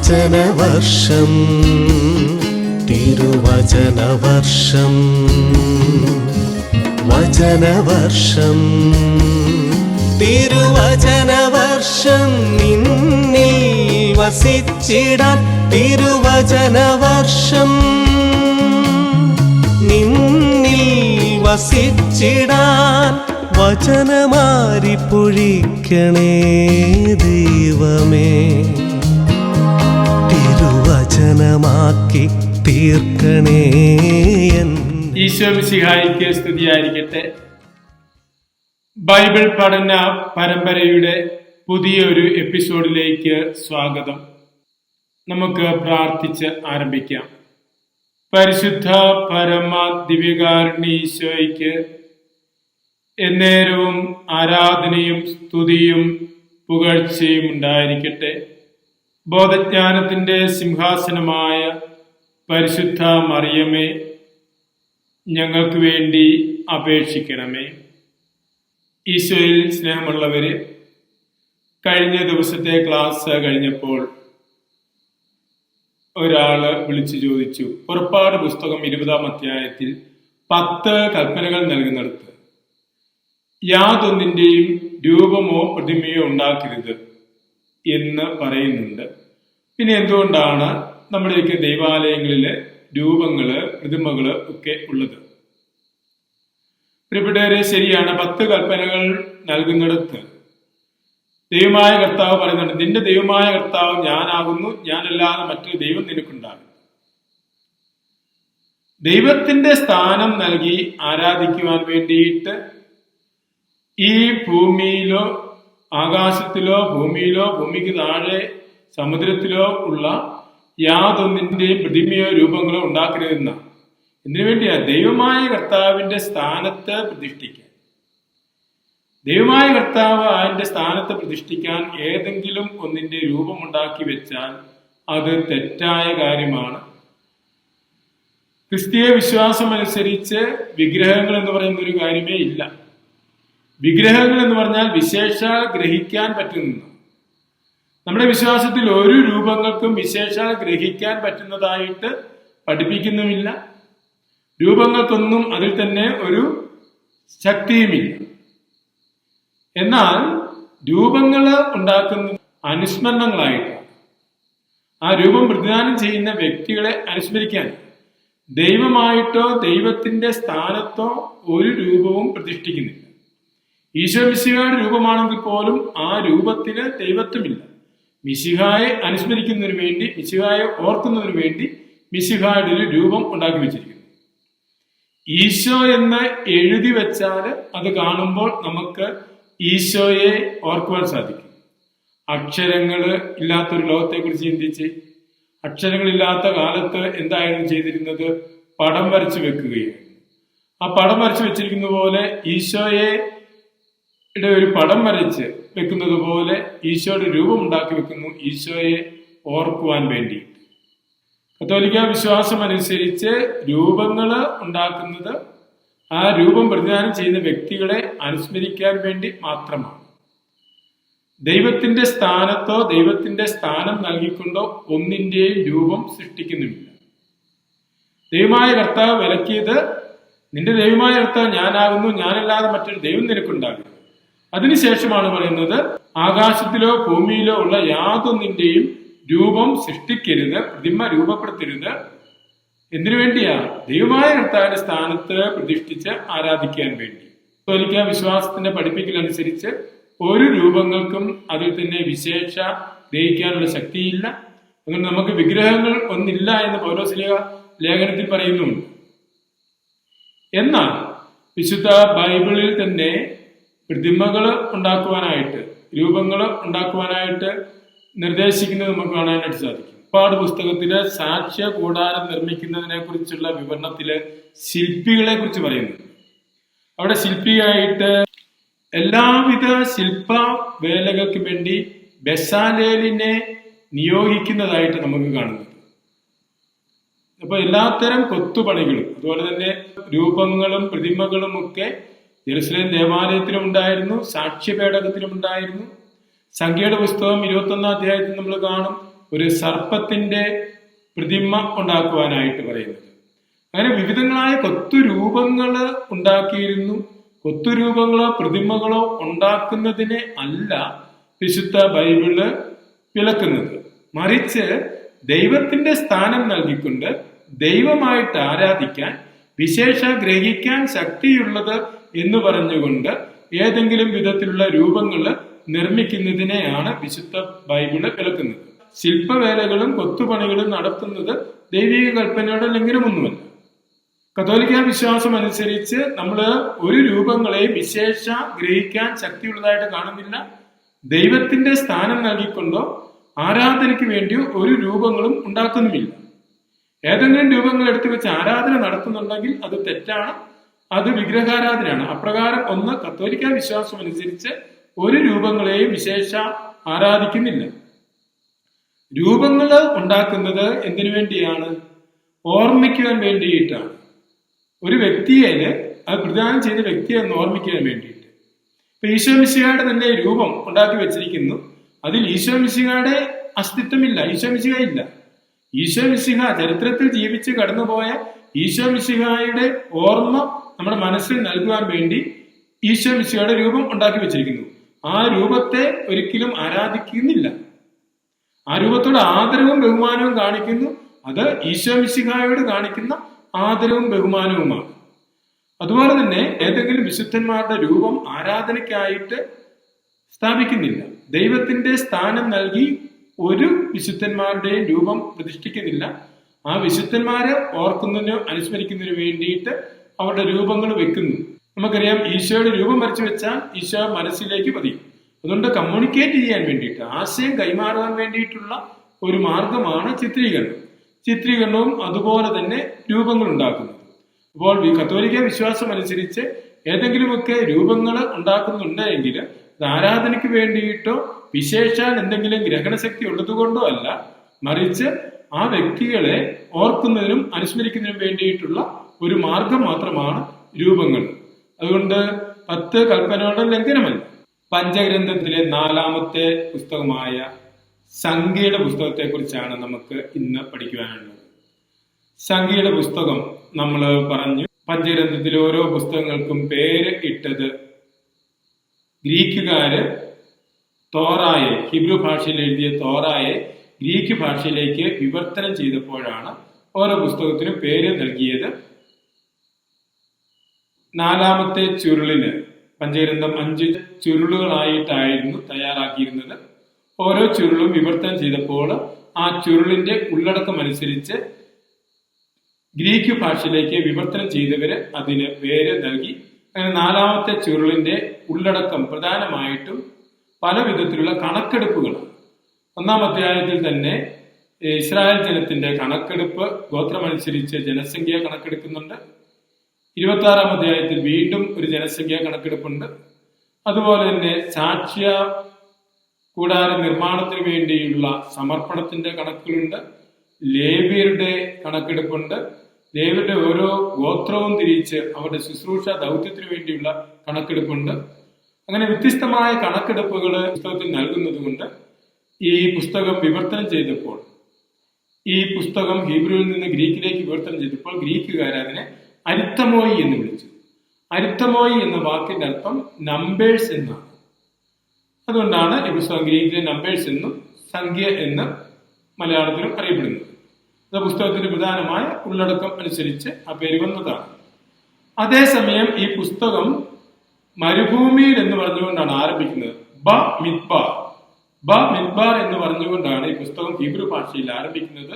തിരുവചനവർഷം തിരുവചനവർഷം വചനവർഷം തിരുവചനവർഷം നിന്നിൽ വസിച്ചിടാൻ തിരുവചനവർഷം നിന്നിൽ വസിച്ചിടാൻ വചനമാരി പൊഴിക്കണേ ദൈവമേ, തിരുവചനമാക്കി തീർക്കണേ. ഈശോ മിശിഹായിക്ക് സ്തുതിയായിരിക്കട്ടെ. ബൈബിൾ പഠന പരമ്പരയുടെ പുതിയൊരു എപ്പിസോഡിലേക്ക് സ്വാഗതം. നമുക്ക് പ്രാർത്ഥിച്ച് ആരംഭിക്കാം. പരിശുദ്ധ പരമ ദിവ്യകാരുണ്യ ഈശോയ്ക്ക് എന്നേരവും ആരാധനയും സ്തുതിയും പുകഴ്ചയും ഉണ്ടായിരിക്കട്ടെ. ബോധജ്ഞാനത്തിന്റെ സിംഹാസനമായ പരിശുദ്ധ മറിയമേ, ഞങ്ങൾക്ക് വേണ്ടി അപേക്ഷിക്കണമേ. ഈശോയിൽ സ്നേഹമുള്ളവരെ, കഴിഞ്ഞ ദിവസത്തെ ക്ലാസ് കഴിഞ്ഞപ്പോൾ ഒരാള് വിളിച്ചു ചോദിച്ചു, പുറപ്പാട് പുസ്തകം 20-ാം അധ്യായത്തിൽ 10 കൽപ്പനകൾ നൽകുന്നിടത്ത് യാതൊന്നിന്റെയും രൂപമോ പ്രതിമയോ ഉണ്ടാക്കരുത് എന്ന് പറയുന്നുണ്ട്. പിന്നെ എന്തുകൊണ്ടാണ് നമ്മുടെയൊക്കെ ദൈവാലയങ്ങളില് രൂപങ്ങള് പ്രതിമകള് ഒക്കെ ഉള്ളത്? പ്രിയപ്പെട്ടവരെ, ശരിയാണ്, 10 കൽപ്പനകൾ നൽകുന്നിടത്ത് ദൈവമായ കർത്താവ് പറയുന്നുണ്ട്, നിന്റെ ദൈവമായ കർത്താവ് ഞാനാകുന്നു, ഞാനല്ലാതെ മറ്റൊരു ദൈവം നിനക്കുണ്ടാകും. ദൈവത്തിന്റെ സ്ഥാനം നൽകി ആരാധിക്കുവാൻ വേണ്ടിയിട്ട് ഈ ഭൂമിയിലോ ആകാശത്തിലോ ഭൂമിയിലോ ഭൂമിക്ക് താഴെ സമുദ്രത്തിലോ ഉള്ള യാതൊന്നിന്റെയും പ്രതിമയോ രൂപങ്ങളോ ഉണ്ടാക്കരുതെന്ന. എന്തിനു വേണ്ടിയാ? ദൈവമായ കർത്താവിന്റെ സ്ഥാനത്ത് പ്രതിഷ്ഠിക്കാൻ. ദൈവമായ കർത്താവ് അതിന്റെ സ്ഥാനത്ത് പ്രതിഷ്ഠിക്കാൻ ഏതെങ്കിലും ഒന്നിന്റെ രൂപമുണ്ടാക്കി വെച്ചാൽ അത് തെറ്റായ കാര്യമാണ്. ക്രിസ്തീയ വിശ്വാസം അനുസരിച്ച് വിഗ്രഹങ്ങൾ എന്ന് പറയുന്ന ഒരു കാര്യമേ ഇല്ല. വിഗ്രഹങ്ങൾ എന്ന് പറഞ്ഞാൽ വിശേഷാൽ ഗ്രഹിക്കാൻ പറ്റുന്ന. നമ്മുടെ വിശ്വാസത്തിൽ ഒരു രൂപങ്ങൾക്കും വിശേഷാൽ ഗ്രഹിക്കാൻ പറ്റുന്നതായിട്ട് പഠിപ്പിക്കുന്നുമില്ല. രൂപങ്ങൾക്കൊന്നും അതിൽ തന്നെ ഒരു ശക്തിയുമില്ല. എന്നാൽ രൂപങ്ങൾ ഉണ്ടാക്കുന്ന അനുസ്മരണങ്ങളായിട്ടാണ്. ആ രൂപം പ്രതിദാനം ചെയ്യുന്ന വ്യക്തികളെ അനുസ്മരിക്കാൻ. ദൈവമായിട്ടോ ദൈവത്തിന്റെ സ്ഥാനത്തോ ഒരു രൂപവും പ്രതിഷ്ഠിക്കുന്നില്ല. ഈശോ മിശിഹായുടെ രൂപമാണെങ്കിൽ പോലും ആ രൂപത്തിന് ദൈവത്വമില്ല. മിശിഹായെ അനുസ്മരിക്കുന്നതിന് വേണ്ടി, മിശിഹായെ ഓർക്കുന്നതിന് വേണ്ടി മിശിഹായുടെ ഒരു രൂപം ഉണ്ടാക്കി വെച്ചിരിക്കുന്നു. ഈശോ എന്ന് എഴുതി വെച്ചാൽ അത് കാണുമ്പോൾ നമുക്ക് ഈശോയെ ഓർക്കുവാൻ സാധിക്കും. അക്ഷരങ്ങൾ ഇല്ലാത്തൊരു ലോകത്തെ കുറിച്ച് ചിന്തിച്ച്, അക്ഷരങ്ങളില്ലാത്ത കാലത്ത് എന്തായിരുന്നു ചെയ്തിരുന്നത്? പടം വരച്ചു വെക്കുകയായിരുന്നു. ആ പടം വരച്ചു വെച്ചിരിക്കുന്ന പോലെ ഈശോയെ ഒരു പടം വരച്ച് വെക്കുന്നത് പോലെ ഈശോയുടെ രൂപം ഉണ്ടാക്കി വെക്കുന്നു, ഈശോയെ ഓർക്കുവാൻ വേണ്ടി. കത്തോലിക്ക വിശ്വാസം അനുസരിച്ച് രൂപങ്ങൾ ഉണ്ടാക്കുന്നത് ആ രൂപം പ്രതിദാനം ചെയ്യുന്ന വ്യക്തികളെ അനുസ്മരിക്കാൻ വേണ്ടി മാത്രമാണ്. ദൈവത്തിന്റെ സ്ഥാനത്തോ ദൈവത്തിന്റെ സ്ഥാനം നൽകിക്കൊണ്ടോ ഒന്നിന്റെയും രൂപം സൃഷ്ടിക്കുന്നുമില്ല. ദൈവമായ കർത്താവ് വിലക്കിയത്, നിന്റെ ദൈവമായ കർത്താവ് ഞാനാകുന്നു, ഞാനല്ലാതെ മറ്റൊരു ദൈവം നിനക്കുണ്ടാകും. അതിനുശേഷമാണ് പറയുന്നത്, ആകാശത്തിലോ ഭൂമിയിലോ ഉള്ള യാതൊന്നിന്റെയും രൂപം സൃഷ്ടിക്കരുത്, പ്രതിമ രൂപപ്പെടുത്തരുത്. എന്തിനു വേണ്ടിയാ? ദൈവമായ കർത്താവിന്റെ സ്ഥാനത്ത് പ്രതിഷ്ഠിച്ച് ആരാധിക്കാൻ വേണ്ടി. കത്തോലിക്ക വിശ്വാസത്തിന്റെ പഠിപ്പിക്കലനുസരിച്ച് ഒരു രൂപങ്ങൾക്കും അതിൽ തന്നെ വിശേഷ ഗ്രഹിക്കാനുള്ള ശക്തിയില്ല. അതുകൊണ്ട് നമുക്ക് വിഗ്രഹങ്ങൾ ഒന്നില്ല എന്ന് പൗലോസ്ലീഹ ലേഖനത്തിൽ പറയുന്നുണ്ട്. എന്നാൽ വിശുദ്ധ ബൈബിളിൽ തന്നെ പ്രതിമകൾ ഉണ്ടാക്കുവാനായിട്ട്, രൂപങ്ങൾ ഉണ്ടാക്കുവാനായിട്ട് നിർദ്ദേശിക്കുന്നത് നമുക്ക് കാണാനായിട്ട് സാധിക്കും. ഒരുപാട് പുസ്തകത്തില് സാക്ഷ്യ കൂടാരം നിർമ്മിക്കുന്നതിനെ കുറിച്ചുള്ള വിവരണത്തില് ശില്പികളെ കുറിച്ച് പറയുന്നു. അവിടെ ശില്പിയായിട്ട് എല്ലാവിധ ശില്പ വേലകൾക്ക് വേണ്ടി ബെസാലേലിനെ നിയോഗിക്കുന്നതായിട്ട് നമുക്ക് കാണുന്നത്. അപ്പൊ എല്ലാത്തരം കൊത്തുപണികളും അതുപോലെ തന്നെ രൂപങ്ങളും പ്രതിമകളും ഒക്കെ ജെറുസലേം ദേവാലയത്തിലും ഉണ്ടായിരുന്നു, സാക്ഷ്യപേടകത്തിലും ഉണ്ടായിരുന്നു. സംഖ്യയുടെ പുസ്തകം 21-ാം അധ്യായത്തിൽ നമ്മൾ കാണും, ഒരു സർപ്പത്തിന്റെ പ്രതിമ ഉണ്ടാക്കുവാനായിട്ട് പറയുന്നത്. അങ്ങനെ വിവിധങ്ങളായ കൊത്തുരൂപങ്ങള് ഉണ്ടാക്കിയിരുന്നു. കൊത്തുരൂപങ്ങളോ പ്രതിമകളോ ഉണ്ടാക്കുന്നതിനെ അല്ല വിശുദ്ധ ബൈബിള് വിലക്കുന്നത്. മറിച്ച് ദൈവത്തിന്റെ സ്ഥാനം നൽകിക്കൊണ്ട് ദൈവമായിട്ട് ആരാധിക്കാൻ, വിശേഷ ഗ്രഹിക്കാൻ ശക്തിയുള്ളത് എന്ന് പറഞ്ഞുകൊണ്ട് ഏതെങ്കിലും വിധത്തിലുള്ള രൂപങ്ങൾ നിർമ്മിക്കുന്നതിനെയാണ് വിശുദ്ധ ബൈബിള് വിലക്കുന്നത്. ശില്പവേലകളും കൊത്തുപണികളും നടത്തുന്നത് ദൈവിക കൽപ്പനയുടെ ലംഘനമൊന്നുമല്ല. കത്തോലിക്ക വിശ്വാസം അനുസരിച്ച് നമ്മൾ ഒരു രൂപങ്ങളെയും വിശേഷ ഗ്രഹിക്കാൻ ശക്തിയുള്ളതായിട്ട് കാണുന്നില്ല. ദൈവത്തിന്റെ സ്ഥാനം നൽകിക്കൊണ്ടോ ആരാധനയ്ക്ക് വേണ്ടിയോ ഒരു രൂപങ്ങളും ഉണ്ടാക്കുന്നുമില്ല. ഏതെങ്കിലും രൂപങ്ങൾ എടുത്തു വെച്ച് ആരാധന നടത്തുന്നുണ്ടെങ്കിൽ അത് തെറ്റാണ്, അത് വിഗ്രഹാരാധനയാണ്. അപ്രകാരം ഒന്ന് കത്തോലിക്ക വിശ്വാസം അനുസരിച്ച് ഒരു രൂപങ്ങളെയും വിശേഷ ആരാധിക്കുന്നില്ല. രൂപങ്ങൾ ഉണ്ടാക്കുന്നത് എന്തിനു വേണ്ടിയാണ്? ഓർമ്മിക്കുവാൻ വേണ്ടിയിട്ടാണ്. ഒരു വ്യക്തിയെ, അത് പ്രദാനം ചെയ്ത വ്യക്തിയെ ഒന്ന് ഓർമ്മിക്കാൻ വേണ്ടിയിട്ട്. ഇപ്പൊ ഈശോ മിശിഹായുടെ തന്നെ രൂപം ഉണ്ടാക്കി വെച്ചിരിക്കുന്നു. അതിൽ ഈശോ മിശിഹായുടെ അസ്തിത്വമില്ല, ഈശോ മിശിഹ ഇല്ല. ഈശോ മിശിഹ ചരിത്രത്തിൽ ജീവിച്ച് കടന്നുപോയ ഈശോ മിശിഹായുടെ ഓർമ്മ നമ്മുടെ മനസ്സിൽ നൽകുവാൻ വേണ്ടി ഈശോ മിശിഹായുടെ രൂപം ഉണ്ടാക്കി വെച്ചിരിക്കുന്നു. ആ രൂപത്തെ ഒരിക്കലും ആരാധിക്കുന്നില്ല. ആ രൂപത്തോട് ആദരവും ബഹുമാനവും കാണിക്കുന്നു. അത് ഈശോ മിശിഹായോട് കാണിക്കുന്ന ആദരവും ബഹുമാനവുമാണ്. അതുപോലെ തന്നെ ഏതെങ്കിലും വിശുദ്ധന്മാരുടെ രൂപം ആരാധനയ്ക്കായിട്ട് സ്ഥാപിക്കുന്നില്ല. ദൈവത്തിന്റെ സ്ഥാനം നൽകി ഒരു വിശുദ്ധന്മാരുടെയും രൂപം പ്രതിഷ്ഠിക്കുന്നില്ല. ആ വിശുദ്ധന്മാരെ ഓർക്കുന്നതിനോ അനുസ്മരിക്കുന്നതിനു വേണ്ടിയിട്ട് അവരുടെ രൂപങ്ങൾ വെക്കുന്നു. നമുക്കറിയാം, ഈശോയുടെ രൂപം വരച്ചു വെച്ചാൽ ഈശോ മനസ്സിലേക്ക് പതിയും. അതുകൊണ്ട് കമ്മ്യൂണിക്കേറ്റ് ചെയ്യാൻ വേണ്ടിയിട്ട്, ആശയം കൈമാറാൻ വേണ്ടിയിട്ടുള്ള ഒരു മാർഗമാണ് ചിത്രീകരണം. ചിത്രീകരണവും അതുപോലെ തന്നെ രൂപങ്ങൾ ഉണ്ടാക്കുന്നത്. അപ്പോൾ കത്തോലിക്ക വിശ്വാസം അനുസരിച്ച് ഏതെങ്കിലുമൊക്കെ രൂപങ്ങൾ ഉണ്ടാക്കുന്നുണ്ടെങ്കിൽ അത് ആരാധനയ്ക്ക് വേണ്ടിയിട്ടോ വിശേഷാൽ എന്തെങ്കിലും ഗ്രഹണശക്തി ഉള്ളതുകൊണ്ടോ അല്ല, മറിച്ച് ആ വ്യക്തികളെ ഓർക്കുന്നതിനും അനുസ്മരിക്കുന്നതിനും വേണ്ടിയിട്ടുള്ള ഒരു മാർഗം മാത്രമാണ് രൂപങ്ങൾ. അതുകൊണ്ട് 10 കൽപ്പനകളുടെ ലംഘനമല്ല. പഞ്ചഗ്രന്ഥത്തിലെ 4ാമത്തെ പുസ്തകമായ സംഖ്യയുടെ പുസ്തകത്തെ കുറിച്ചാണ് നമുക്ക് ഇന്ന് പഠിക്കുവാനുള്ളത്. സംഖ്യയുടെ പുസ്തകം നമ്മൾ പറഞ്ഞു. പഞ്ചഗ്രന്ഥത്തിലെ ഓരോ പുസ്തകങ്ങൾക്കും പേര് ഇട്ടത് ഗ്രീക്കുകാര് തോറായെ, ഹിബ്രു ഭാഷയിൽ എഴുതിയ തോറായെ ഗ്രീക്ക് ഭാഷയിലേക്ക് വിവർത്തനം ചെയ്തപ്പോഴാണ് ഓരോ പുസ്തകത്തിനും പേര് നൽകിയത്. 4ാമത്തെ ചുരുളിന് പഞ്ചഗ്രന്ഥം 5 ചുരുളുകളായിട്ടായിരുന്നു തയ്യാറാക്കിയിരുന്നത്. ഓരോ ചുരുളും വിവർത്തനം ചെയ്തപ്പോൾ ആ ചുരുളിന്റെ ഉള്ളടക്കം അനുസരിച്ച് ഗ്രീക്ക് ഭാഷയിലേക്ക് വിവർത്തനം ചെയ്തവര് അതിന് പേര് നൽകി. അങ്ങനെ 4ാമത്തെ ചുരുളിന്റെ ഉള്ളടക്കം പ്രധാനമായിട്ടും പല വിധത്തിലുള്ള കണക്കെടുപ്പുകളാണ്. 1-ാം അധ്യായത്തിൽ തന്നെ ഇസ്രായേൽ ജനത്തിന്റെ കണക്കെടുപ്പ്, ഗോത്രമനുസരിച്ച് ജനസംഖ്യ കണക്കെടുക്കുന്നുണ്ട്. 26-ാം അധ്യായത്തിൽ വീണ്ടും ഒരു ജനസംഖ്യാ കണക്കെടുപ്പുണ്ട്. അതുപോലെ തന്നെ സാക്ഷ്യ കൂടാര നിർമ്മാണത്തിന് വേണ്ടിയുള്ള സമർപ്പണത്തിന്റെ കണക്കുകളുണ്ട്. ലേവ്യരുടെ കണക്കെടുപ്പുണ്ട്. ലേവ്യരുടെ ഓരോ ഗോത്രവും തിരിച്ച് അവരുടെ ശുശ്രൂഷ ദൗത്യത്തിന് വേണ്ടിയുള്ള കണക്കെടുപ്പുണ്ട്. അങ്ങനെ വ്യത്യസ്തമായ കണക്കെടുപ്പുകൾ പുസ്തകത്തിൽ നൽകുന്നത് കൊണ്ട് ഈ പുസ്തകം വിവർത്തനം ചെയ്തപ്പോൾ, ഈ പുസ്തകം ഹീബ്രുവിൽ നിന്ന് ഗ്രീക്കിലേക്ക് വിവർത്തനം ചെയ്തപ്പോൾ ഗ്രീക്കുകാർ അതിനെ അരിത്തമോയി എന്ന് വിളിച്ചു. അരിത്തമോയി എന്ന വാക്കിന്റെ അർത്ഥം നമ്പേഴ്സ് എന്നാണ്. അതുകൊണ്ടാണ് ഈ പുസ്തകം ഗ്രീക്കിലെ നമ്പേഴ്സ് എന്നും സംഖ്യ എന്ന് മലയാളത്തിലും അറിയപ്പെടുന്നത്. അത് പുസ്തകത്തിന്റെ പ്രധാനമായ ഉള്ളടക്കം അനുസരിച്ച് ആ പേര് വന്നതാണ്. അതേസമയം ഈ പുസ്തകം മരുഭൂമിയിൽ എന്ന് പറഞ്ഞുകൊണ്ടാണ് ആരംഭിക്കുന്നത്. ബ മിദ്ബാർ എന്ന് പറഞ്ഞുകൊണ്ടാണ് ഈ പുസ്തകം ഹീബ്രു ഭാഷയിൽ ആരംഭിക്കുന്നത്.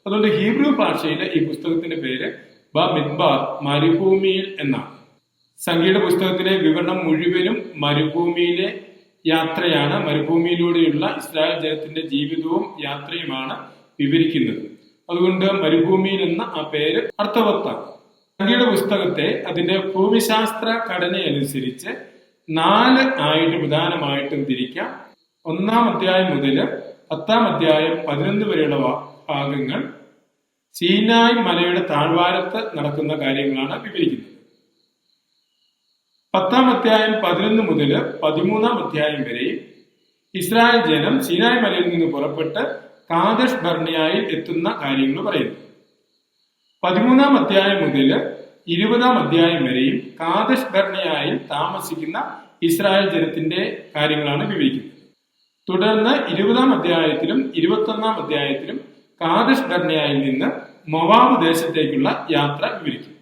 അതുകൊണ്ട് ഹീബ്രു ഭാഷയിലെ ഈ പുസ്തകത്തിന്റെ പേര് ബ മിദ്ബാർ, മരുഭൂമിയിൽ എന്നാണ്. സംഖ്യയുടെ പുസ്തകത്തിലെ വിവരണം മുഴുവനും മരുഭൂമിയിലെ യാത്രയാണ്. മരുഭൂമിയിലൂടെയുള്ള ഇസ്രായേൽ ജനത്തിന്റെ ജീവിതവും യാത്രയുമാണ് വിവരിക്കുന്നത്. അതുകൊണ്ട് മരുഭൂമിയിൽ എന്ന ആ പേര് അർത്ഥവത്താണ്. സംഖ്യയുടെ പുസ്തകത്തെ അതിന്റെ ഭൂമിശാസ്ത്ര ഘടനയനുസരിച്ച് 4 ആയിട്ട് പ്രധാനമായിട്ടും തിരിക്കാം. 1-ാം അധ്യായം മുതൽ 10-ാം അധ്യായം 11 വരെയുള്ള ഭാഗങ്ങൾ സീനായ് മലയുടെ താഴ്വാരത്ത് നടക്കുന്ന കാര്യങ്ങളാണ് വിവരിക്കുന്നത്. 10-ാം അധ്യായം 11 മുതൽ 13-ാം അധ്യായം വരെ ഇസ്രായേൽ ജനം സീനായ് മലയിൽ നിന്ന് പുറപ്പെട്ട് കാദഷ് ബർണിയായിൽ എത്തുന്ന കാര്യങ്ങൾ പറയുന്നു. 13-ാം അധ്യായം മുതൽ 20-ാം അധ്യായം വരെയും കാദഷ് ബർണിയായിൽ താമസിക്കുന്ന ഇസ്രായേൽ ജനത്തിന്റെ കാര്യങ്ങളാണ് വിവരിക്കുന്നത്. തുടർന്ന് 20-ാം അധ്യായത്തിലും 21-ാം അധ്യായത്തിലും കാദഷ് ബർണിയായിൽ നിന്ന് മൊവാബ് ദേശത്തേക്കുള്ള യാത്ര വിവരിക്കും.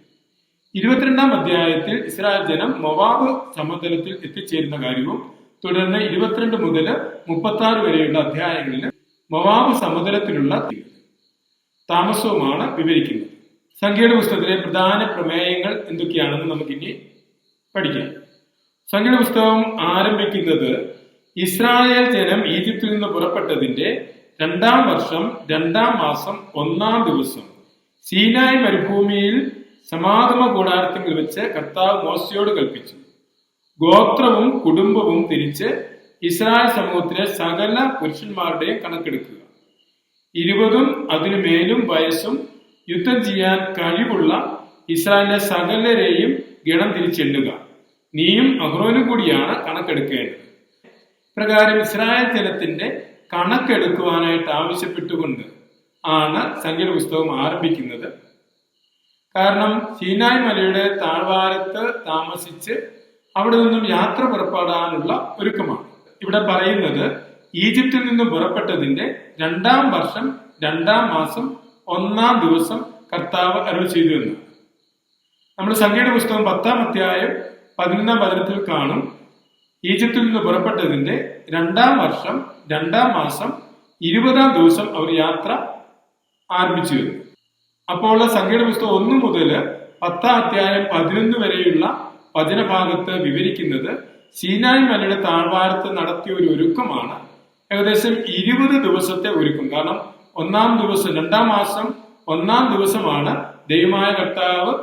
22-ാം അധ്യായത്തിൽ ഇസ്രായേൽ ജനം മൊവാബ് സമതലത്തിൽ എത്തിച്ചേരുന്ന കാര്യവും തുടർന്ന് 22 മുതൽ 36 വരെയുള്ള അധ്യായങ്ങളിൽ മൊവാബ് സമതലത്തിലുള്ള താമസവുമാണ് വിവരിക്കുന്നത്. സംഖ്യയുടെ പുസ്തകത്തിലെ പ്രധാന പ്രമേയങ്ങൾ എന്തൊക്കെയാണെന്ന് നമുക്കിനി പഠിക്കാം. സംഖ്യയുടെ പുസ്തകം ആരംഭിക്കുന്നത് ഇസ്രായേൽ ജനം ഈജിപ്തിൽ നിന്ന് പുറപ്പെട്ടതിന്റെ 2-ാം വർഷം 2-ാം മാസം 1-ാം ദിവസം സീനായ് മരുഭൂമിയിൽ സമാഗമ കൂടാരത്തിൽ വെച്ച് കർത്താവ് മോശയോട് കൽപ്പിച്ചു. ഗോത്രവും കുടുംബവും തിരിച്ച് ഇസ്രായേൽ സമൂഹത്തിലെ സകല പുരുഷന്മാരുടെയും കണക്കെടുക്കുക. 20-ഉം അതിനു മേലും വയസ്സും യുദ്ധം ചെയ്യാൻ കഴിവുള്ള ഇസ്രായേലിലെ സകലരെയും ഗണം തിരിച്ചെണ്ണുക. നീയും അഹ്റോനും കൂടിയാണ് കണക്കെടുക്കേണ്ടത്. പ്രകാരം ഇസ്രായേൽ ജനത്തിന്റെ കണക്കെടുക്കുവാനായിട്ട് ആവശ്യപ്പെട്ടുകൊണ്ട് ആണ് സംഖ്യയുടെ പുസ്തകം ആരംഭിക്കുന്നത്. കാരണം സീനായ് മലയുടെ താഴ്വാരത്ത് താമസിച്ച് അവിടെ നിന്നും യാത്ര പുറപ്പെടാനുള്ള ഒരുക്കമാണ്. ഇവിടെ പറയുന്നത് ഈജിപ്തിൽ നിന്നും പുറപ്പെട്ടതിന്റെ 2-ാം വർഷം 2-ാം മാസം 1-ാം ദിവസം കർത്താവ് അരുളി ചെയ്തു എന്നാണ്. നമ്മൾ സംഖ്യയുടെ പുസ്തകം 10-ാം അധ്യായം 11-ാം വചനത്തിൽ കാണും, ഈജിപ്തിൽ നിന്ന് പുറപ്പെട്ടതിന്റെ 2-ാം വർഷം 2-ാം മാസം 20-ാം ദിവസം അവർ യാത്ര ആരംഭിച്ചു വരുന്നു. അപ്പോൾ സംഖ്യയുടെ പുസ്തകം 1 മുതൽ 10-ാം അധ്യായം 11 വരെയുള്ള വചനഭാഗത്ത് വിവരിക്കുന്നത് സീനായ് മലയുടെ താഴ്വാരത്ത് നടത്തിയ ഒരു ഒരുക്കമാണ്. ഏകദേശം 20 ദിവസത്തെ ഒരുക്കം. കാരണം 1-ാം ദിവസം 2-ാം മാസം 1-ാം ദിവസമാണ് ദൈവമായ കർത്താവ്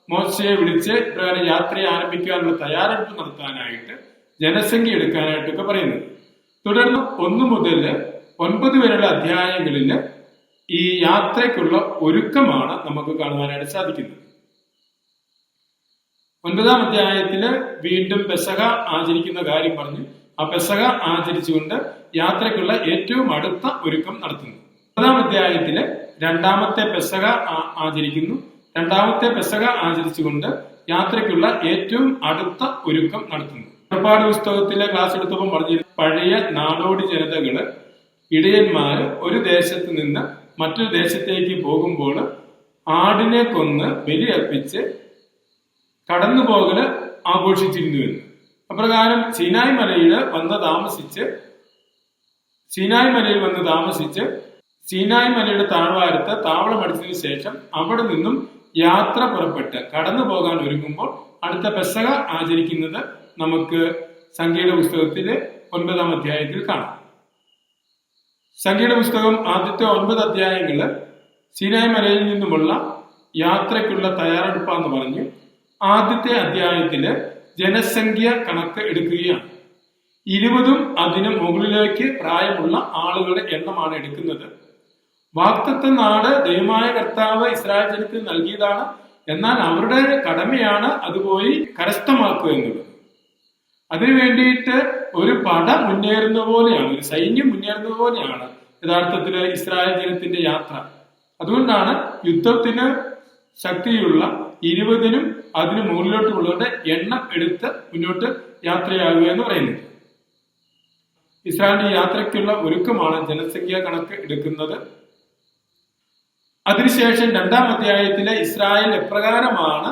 മോശയെ വിളിച്ച് ഇപ്രകാരം യാത്ര ആരംഭിക്കാനുള്ള തയ്യാറെടുപ്പ് നടത്താനായിട്ട് ജനസംഖ്യ എടുക്കാനായിട്ടൊക്കെ പറയുന്നത്. തുടർന്ന് 1 മുതൽ 9 വരെയുള്ള അധ്യായങ്ങളിൽ ഈ യാത്രയ്ക്കുള്ള ഒരുക്കമാണ് നമുക്ക് കാണുവാനായിട്ട് സാധിക്കുന്നത്. 9-ാം അധ്യായത്തില് വീണ്ടും പെസഹ ആചരിക്കുന്ന കാര്യം പറഞ്ഞു. ആ പെസഹ ആചരിച്ചുകൊണ്ട് യാത്രയ്ക്കുള്ള ഏറ്റവും അടുത്ത ഒരുക്കം നടത്തുന്നു. 9-ാം അധ്യായത്തില് 2-ാമത്തെ പെസഹ ആചരിക്കുന്നു. 2-ാമത്തെ പെസഹ ആചരിച്ചുകൊണ്ട് യാത്രയ്ക്കുള്ള ഏറ്റവും അടുത്ത ഒരുക്കം നടത്തുന്നു. പുറപ്പാട് പുസ്തകത്തിലെ ക്ലാസ് എടുത്തപ്പോൾ പറഞ്ഞു, പഴയ നാടോടി ജനതകള് ഇടയന്മാര് ഒരു ദേശത്ത് നിന്ന് മറ്റൊരു ദേശത്തേക്ക് പോകുമ്പോൾ ആടിനെ കൊന്ന് ബലിയർപ്പിച്ച് കടന്നുപോകല് ആഘോഷിച്ചിരുന്നു എന്ന്. അപ്രകാരം സീനായ് മലയിൽ വന്ന് താമസിച്ച് സീനായ് മലയുടെ താഴ്വാരത്ത് താവളമടിച്ചതിനു ശേഷം അവിടെ നിന്നും യാത്ര പുറപ്പെട്ട് കടന്നു പോകാൻ ഒരുങ്ങുമ്പോൾ അടുത്ത പെസഹ ആചരിക്കുന്നത് നമുക്ക് സംഖ്യയുടെ പുസ്തകത്തിലെ 9-ാം അധ്യായത്തിൽ കാണാം. സംഖ്യയുടെ പുസ്തകം ആദ്യത്തെ 9 അധ്യായങ്ങള് സീനായ് മലയിൽ നിന്നുമുള്ള യാത്രയ്ക്കുള്ള തയ്യാറെടുപ്പാന്ന് പറഞ്ഞു. ആദ്യത്തെ അധ്യായത്തില് ജനസംഖ്യ കണക്ക് എടുക്കുകയാണ്. 20-ഉം അതിന് മുകളിലേക്ക് പ്രായമുള്ള ആളുകളുടെ എണ്ണമാണ് എടുക്കുന്നത്. വാഗ്ദത്ത നാട് ദൈവമായ കർത്താവ് ഇസ്രായേൽ ജനത്തിന് നൽകിയതാണ്. എന്നാൽ അവരുടെ കടമയാണ് അതുപോയി കരസ്ഥമാക്കുക എന്നുള്ളത്. അതിനു വേണ്ടിയിട്ട് ഒരു പട മുന്നേറുന്ന പോലെയാണ്, ഒരു സൈന്യം മുന്നേറുന്നത് പോലെയാണ് യഥാർത്ഥത്തില് ഇസ്രായേൽ ജനത്തിന്റെ യാത്ര. അതുകൊണ്ടാണ് യുദ്ധത്തിന് ശക്തിയുള്ള 20-നും അതിന് മുകളിലോട്ടുള്ളവരുടെ എണ്ണം എടുത്ത് മുന്നോട്ട് യാത്രയാകുക എന്ന് പറയുന്നത്. ഇസ്രായേലിന്റെ യാത്രയ്ക്കുള്ള ഒരുക്കമാണ് ജനസംഖ്യ കണക്ക് എടുക്കുന്നത്. അതിനുശേഷം 2-ാം അധ്യായത്തിലെ ഇസ്രായേൽ എപ്രകാരമാണ്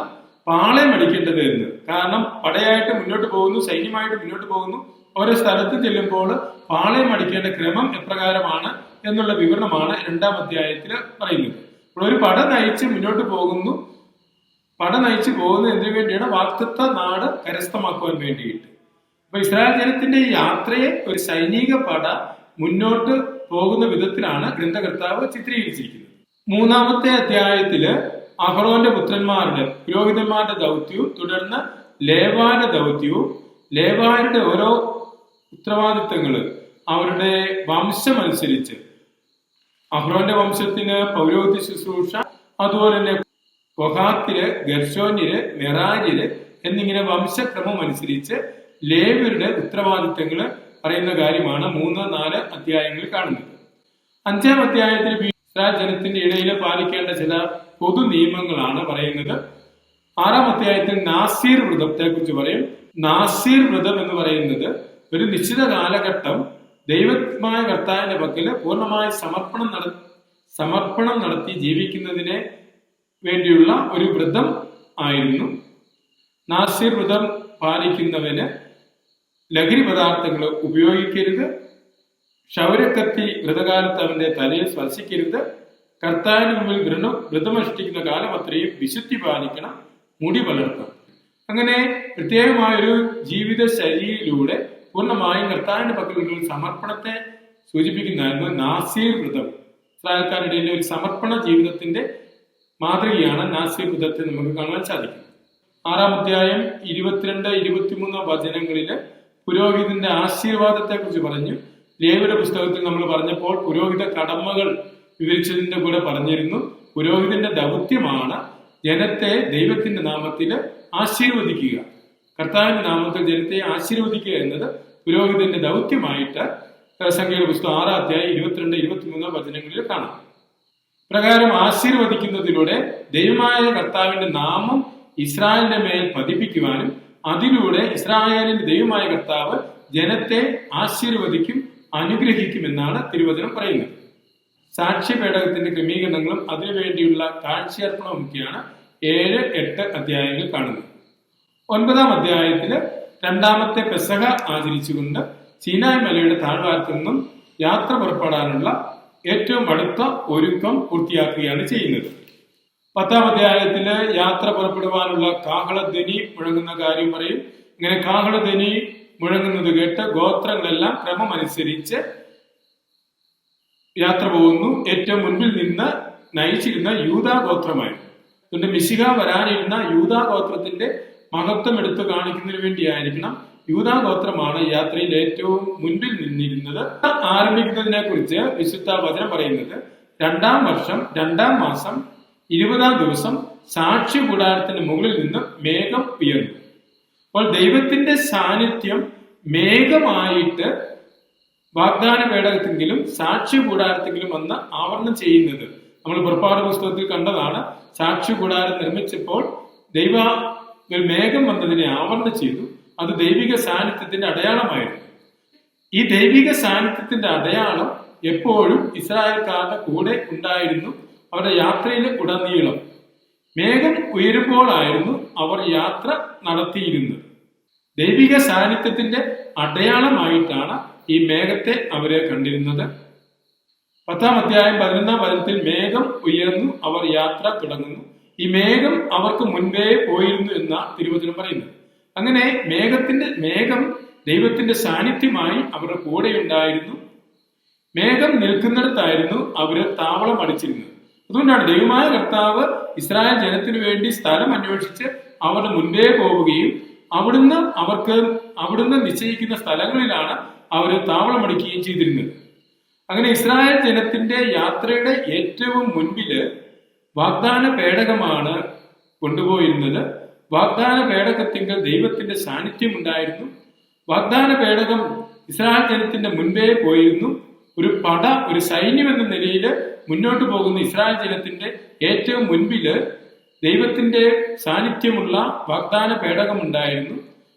പാളയമടിക്കേണ്ടത് എന്ന്. കാരണം പടയായിട്ട് മുന്നോട്ട് പോകുന്നു, സൈന്യമായിട്ട് മുന്നോട്ട് പോകുന്നു. ഓരോ സ്ഥലത്ത് ചെല്ലുമ്പോൾ പാളയമടിക്കേണ്ട ക്രമം എപ്രകാരമാണ് എന്നുള്ള വിവരണമാണ് 2-ാം അധ്യായത്തിൽ പറയുന്നത്. അപ്പോൾ ഒരു പട നയിച്ച് മുന്നോട്ട് പോകുന്നു. പട നയിച്ചു പോകുന്നത് എന്തിനു വേണ്ടിയാണ്? വാഗ്ദത്ത നാട് കരസ്ഥമാക്കുവാൻ വേണ്ടിയിട്ട്. അപ്പൊ ഇസ്രായേൽ ജനത്തിന്റെ ഈ യാത്രയെ ഒരു സൈനിക പട മുന്നോട്ട് പോകുന്ന വിധത്തിലാണ് ഗ്രന്ഥകർത്താവ് ചിത്രീകരിച്ചിരിക്കുന്നത്. 3-ാമത്തെ അധ്യായത്തില് അഹ്റോന്റെ പുത്രന്മാരുടെ പുരോഹിതന്മാരുടെ ദൗത്യവും തുടർന്ന് ലേവാന്റെ ദൗത്യവും ലേവാരുടെ ഓരോ ഉത്തരവാദിത്തങ്ങള് അവരുടെ വംശമനുസരിച്ച് അഹ്റോന്റെ വംശത്തിന് പൗരോഹിത്യ ശുശ്രൂഷ, അതുപോലെ തന്നെ കൊഹാത്തില്, ഗർശോന്യര്, മെറാര്യര് എന്നിങ്ങനെ വംശക്രമം അനുസരിച്ച് ലേവ്യരുടെ ഉത്തരവാദിത്തങ്ങള് പറയുന്ന കാര്യമാണ് 3-4 അധ്യായങ്ങളിൽ കാണുന്നത്. 5-ാം അധ്യായത്തിൽ ഇസ്രായേൽ ജനത്തിന്റെ ഇടയിൽ പാലിക്കേണ്ട ചില പൊതു നിയമങ്ങളാണ് പറയുന്നത്. 6-ാം അധ്യായത്തിൽ നാസീർ വ്രതത്തെ കുറിച്ച് പറയും. നാസീർ വ്രതം എന്ന് പറയുന്നത് ഒരു നിശ്ചിത കാലഘട്ടം ദൈവമായ കർത്താവിന്റെ പക്കല് പൂർണ്ണമായ സമർപ്പണം നടത്തി ജീവിക്കുന്നതിനെ വേണ്ടിയുള്ള ഒരു വ്രതം ആയിരുന്നു. നാസീർ വ്രതം പാലിക്കുന്നവന് ലഹരി പദാർത്ഥങ്ങൾ ഉപയോഗിക്കരുത്, ക്ഷൗരക്കത്തി വ്രതകാലത്ത് അവന്റെ തലയിൽ സ്പർശിക്കരുത്, കർത്താവിന് മുമ്പിൽ വ്രതമനുഷ്ഠിക്കുന്ന കാലം അത്രയും വിശുദ്ധി പാലിക്കണം, മുടി വളർത്തണം. അങ്ങനെ പ്രത്യേകമായൊരു ജീവിത ശൈലിയിലൂടെ പൂർണ്ണമായും കർത്താവിന്റെ പക്കലുള്ള സമർപ്പണത്തെ സൂചിപ്പിക്കുന്നതായിരുന്നു നാസീർ വ്രതം. ഇസ്രായേൽക്കാരുടെ ഒരു സമർപ്പണ ജീവിതത്തിന്റെ മാതൃകയാണ് നാസീർ വ്രതത്തെ നമുക്ക് കാണാൻ സാധിക്കും. 6-ാം അധ്യായം 22-23 വചനങ്ങളില് പുരോഹിതന്റെ ആശീർവാദത്തെ കുറിച്ച് പറഞ്ഞു. ലേവ്യരുടെ പുസ്തകത്തിൽ നമ്മൾ പറഞ്ഞപ്പോൾ പുരോഹിത കടമകൾ വിവരിച്ചതിന്റെ കൂടെ പറഞ്ഞിരുന്നു. പുരോഹിതന്റെ ദൗത്യമാണ് ജനത്തെ ദൈവത്തിന്റെ നാമത്തിൽ ആശീർവദിക്കുക. കർത്താവിന്റെ നാമത്തിൽ ജനത്തെ ആശീർവദിക്കുക എന്നത് പുരോഹിതന്റെ ദൗത്യമായിട്ട് സംഖ്യയുടെ പുസ്തകം 6-ാം അധ്യായം 22-23 വചനങ്ങളിൽ കാണാം. പ്രകാരം ആശീർവദിക്കുന്നതിലൂടെ ദൈവമായ കർത്താവിന്റെ നാമം ഇസ്രായേലിന്റെ മേൽ പതിപ്പിക്കുവാനും അതിലൂടെ ഇസ്രായേലിന്റെ ദൈവമായ കർത്താവ് ജനത്തെ ആശീർവദിക്കും, അനുഗ്രഹിക്കും എന്നാണ് തിരുവചനം പറയുന്നത്. സാക്ഷ്യ പേടകത്തിന്റെ ക്രമീകരണങ്ങളും അതിനുവേണ്ടിയുള്ള കാഴ്ചയർപ്പണമൊക്കെയാണ് 7-8 അധ്യായങ്ങൾ കാണുന്നത്. 9-ാം അധ്യായത്തില് 2-ാമത്തെ പെസഹ ആചരിച്ചുകൊണ്ട് സീനായ് മലയുടെ താഴ്വാരത്തിൽ നിന്നും യാത്ര പുറപ്പെടാനുള്ള ഏറ്റവും അടുത്ത ഒരുക്കം പൂർത്തിയാക്കുകയാണ് ചെയ്യുന്നത്. 10-ാം അധ്യായത്തില് യാത്ര പുറപ്പെടുവാനുള്ള കാഹളധ്വനി മുഴങ്ങുന്ന കാര്യം പറയും. ഇങ്ങനെ കാഹളധ്വനി മുഴങ്ങുന്നത് കേട്ട് ഗോത്രങ്ങളെല്ലാം ക്രമമനുസരിച്ച് യാത്ര പോകുന്നു. ഏറ്റവും മുൻപിൽ നിന്ന് നയിച്ചിരുന്ന യൂദാ ഗോത്രമായിരുന്നു. അതുകൊണ്ട് മിശിഹ വരാനിരുന്ന യൂദാ ഗോത്രത്തിന്റെ മഹത്വം എടുത്തു കാണിക്കുന്നതിന് വേണ്ടിയായിരിക്കണം യൂദാ ഗോത്രമാണ് യാത്രയിൽ ഏറ്റവും മുൻപിൽ നിന്നിരുന്നത്. ആരംഭിക്കുന്നതിനെ കുറിച്ച് വിശുദ്ധ വചനം പറയുന്നത് 2-ാം വർഷം 2-ാം മാസം 20-ാം ദിവസം സാക്ഷി കൂടാരത്തിന് മുകളിൽ നിന്ന് മേഘം ഉയർന്നു. അപ്പോൾ ദൈവത്തിന്റെ സാന്നിധ്യം മേഘമായിട്ട് വാഗ്ദാന പേടകത്തെങ്കിലും സാക്ഷി കൂടാരത്തെങ്കിലും വന്ന് ആവരണം ചെയ്യുന്നത് നമ്മൾ പുറപ്പാട് പുസ്തകത്തിൽ കണ്ടതാണ്. സാക്ഷി കൂടാരം നിർമ്മിച്ചപ്പോൾ ദൈവ മേഘം വന്നതിനെ ആവരണം ചെയ്തു. അത് ദൈവിക സാന്നിധ്യത്തിന്റെ അടയാളമായിരുന്നു. ഈ ദൈവിക സാന്നിധ്യത്തിന്റെ അടയാളം എപ്പോഴും ഇസ്രായേൽക്കാരുടെ കൂടെ ഉണ്ടായിരുന്നു. അവരുടെ യാത്രയിൽ ഉടനീളം മേഘം ഉയരുമ്പോഴായിരുന്നു അവർ യാത്ര നടത്തിയിരുന്നത്. ദൈവിക സാന്നിധ്യത്തിന്റെ അടയാളമായിട്ടാണ് ഈ മേഘത്തെ അവരെ കണ്ടിരുന്നത്. 10-ാം അധ്യായം 11-ാം വചനത്തിൽ മേഘം ഉയർന്നു അവർ യാത്ര തുടങ്ങുന്നു. ഈ മേഘം അവർക്ക് മുൻപേ പോയിരുന്നു എന്ന തിരുവചനം പറയുന്നത്. അങ്ങനെ മേഘം ദൈവത്തിന്റെ സാന്നിധ്യമായി അവരുടെ കൂടെ ഉണ്ടായിരുന്നു. മേഘം നിൽക്കുന്നിടത്തായിരുന്നു അവര് താവളം അടിച്ചിരുന്നത്. അതുകൊണ്ടാണ് ദൈവമായ കർത്താവ് ഇസ്രായേൽ ജനത്തിനു വേണ്ടി സ്ഥലം അന്വേഷിച്ച് അവരുടെ മുൻപേ പോവുകയും അവിടുന്ന് നിശ്ചയിക്കുന്ന സ്ഥലങ്ങളിലാണ് അവര് താവളമടിക്കുകയും ചെയ്തിരുന്നത്. അങ്ങനെ ഇസ്രായേൽ ജനത്തിന്റെ യാത്രയുടെ ഏറ്റവും മുൻപില് വാഗ്ദാന പേടകമാണ് കൊണ്ടുപോയിരുന്നത്. വാഗ്ദാന പേടകത്തിങ്കൽ ദൈവത്തിന്റെ സാന്നിധ്യം ഉണ്ടായിരുന്നു. വാഗ്ദാന പേടകം ഇസ്രായേൽ ജനത്തിന്റെ മുൻപേ പോയിരുന്നു. ഒരു സൈന്യം എന്ന നിലയിൽ മുന്നോട്ട് പോകുന്ന ഇസ്രായേൽ ജനത്തിന്റെ ഏറ്റവും മുൻപില് ദൈവത്തിന്റെ സാന്നിധ്യമുള്ള വാഗ്ദാന പേടകം ഉണ്ടായിരുന്നു.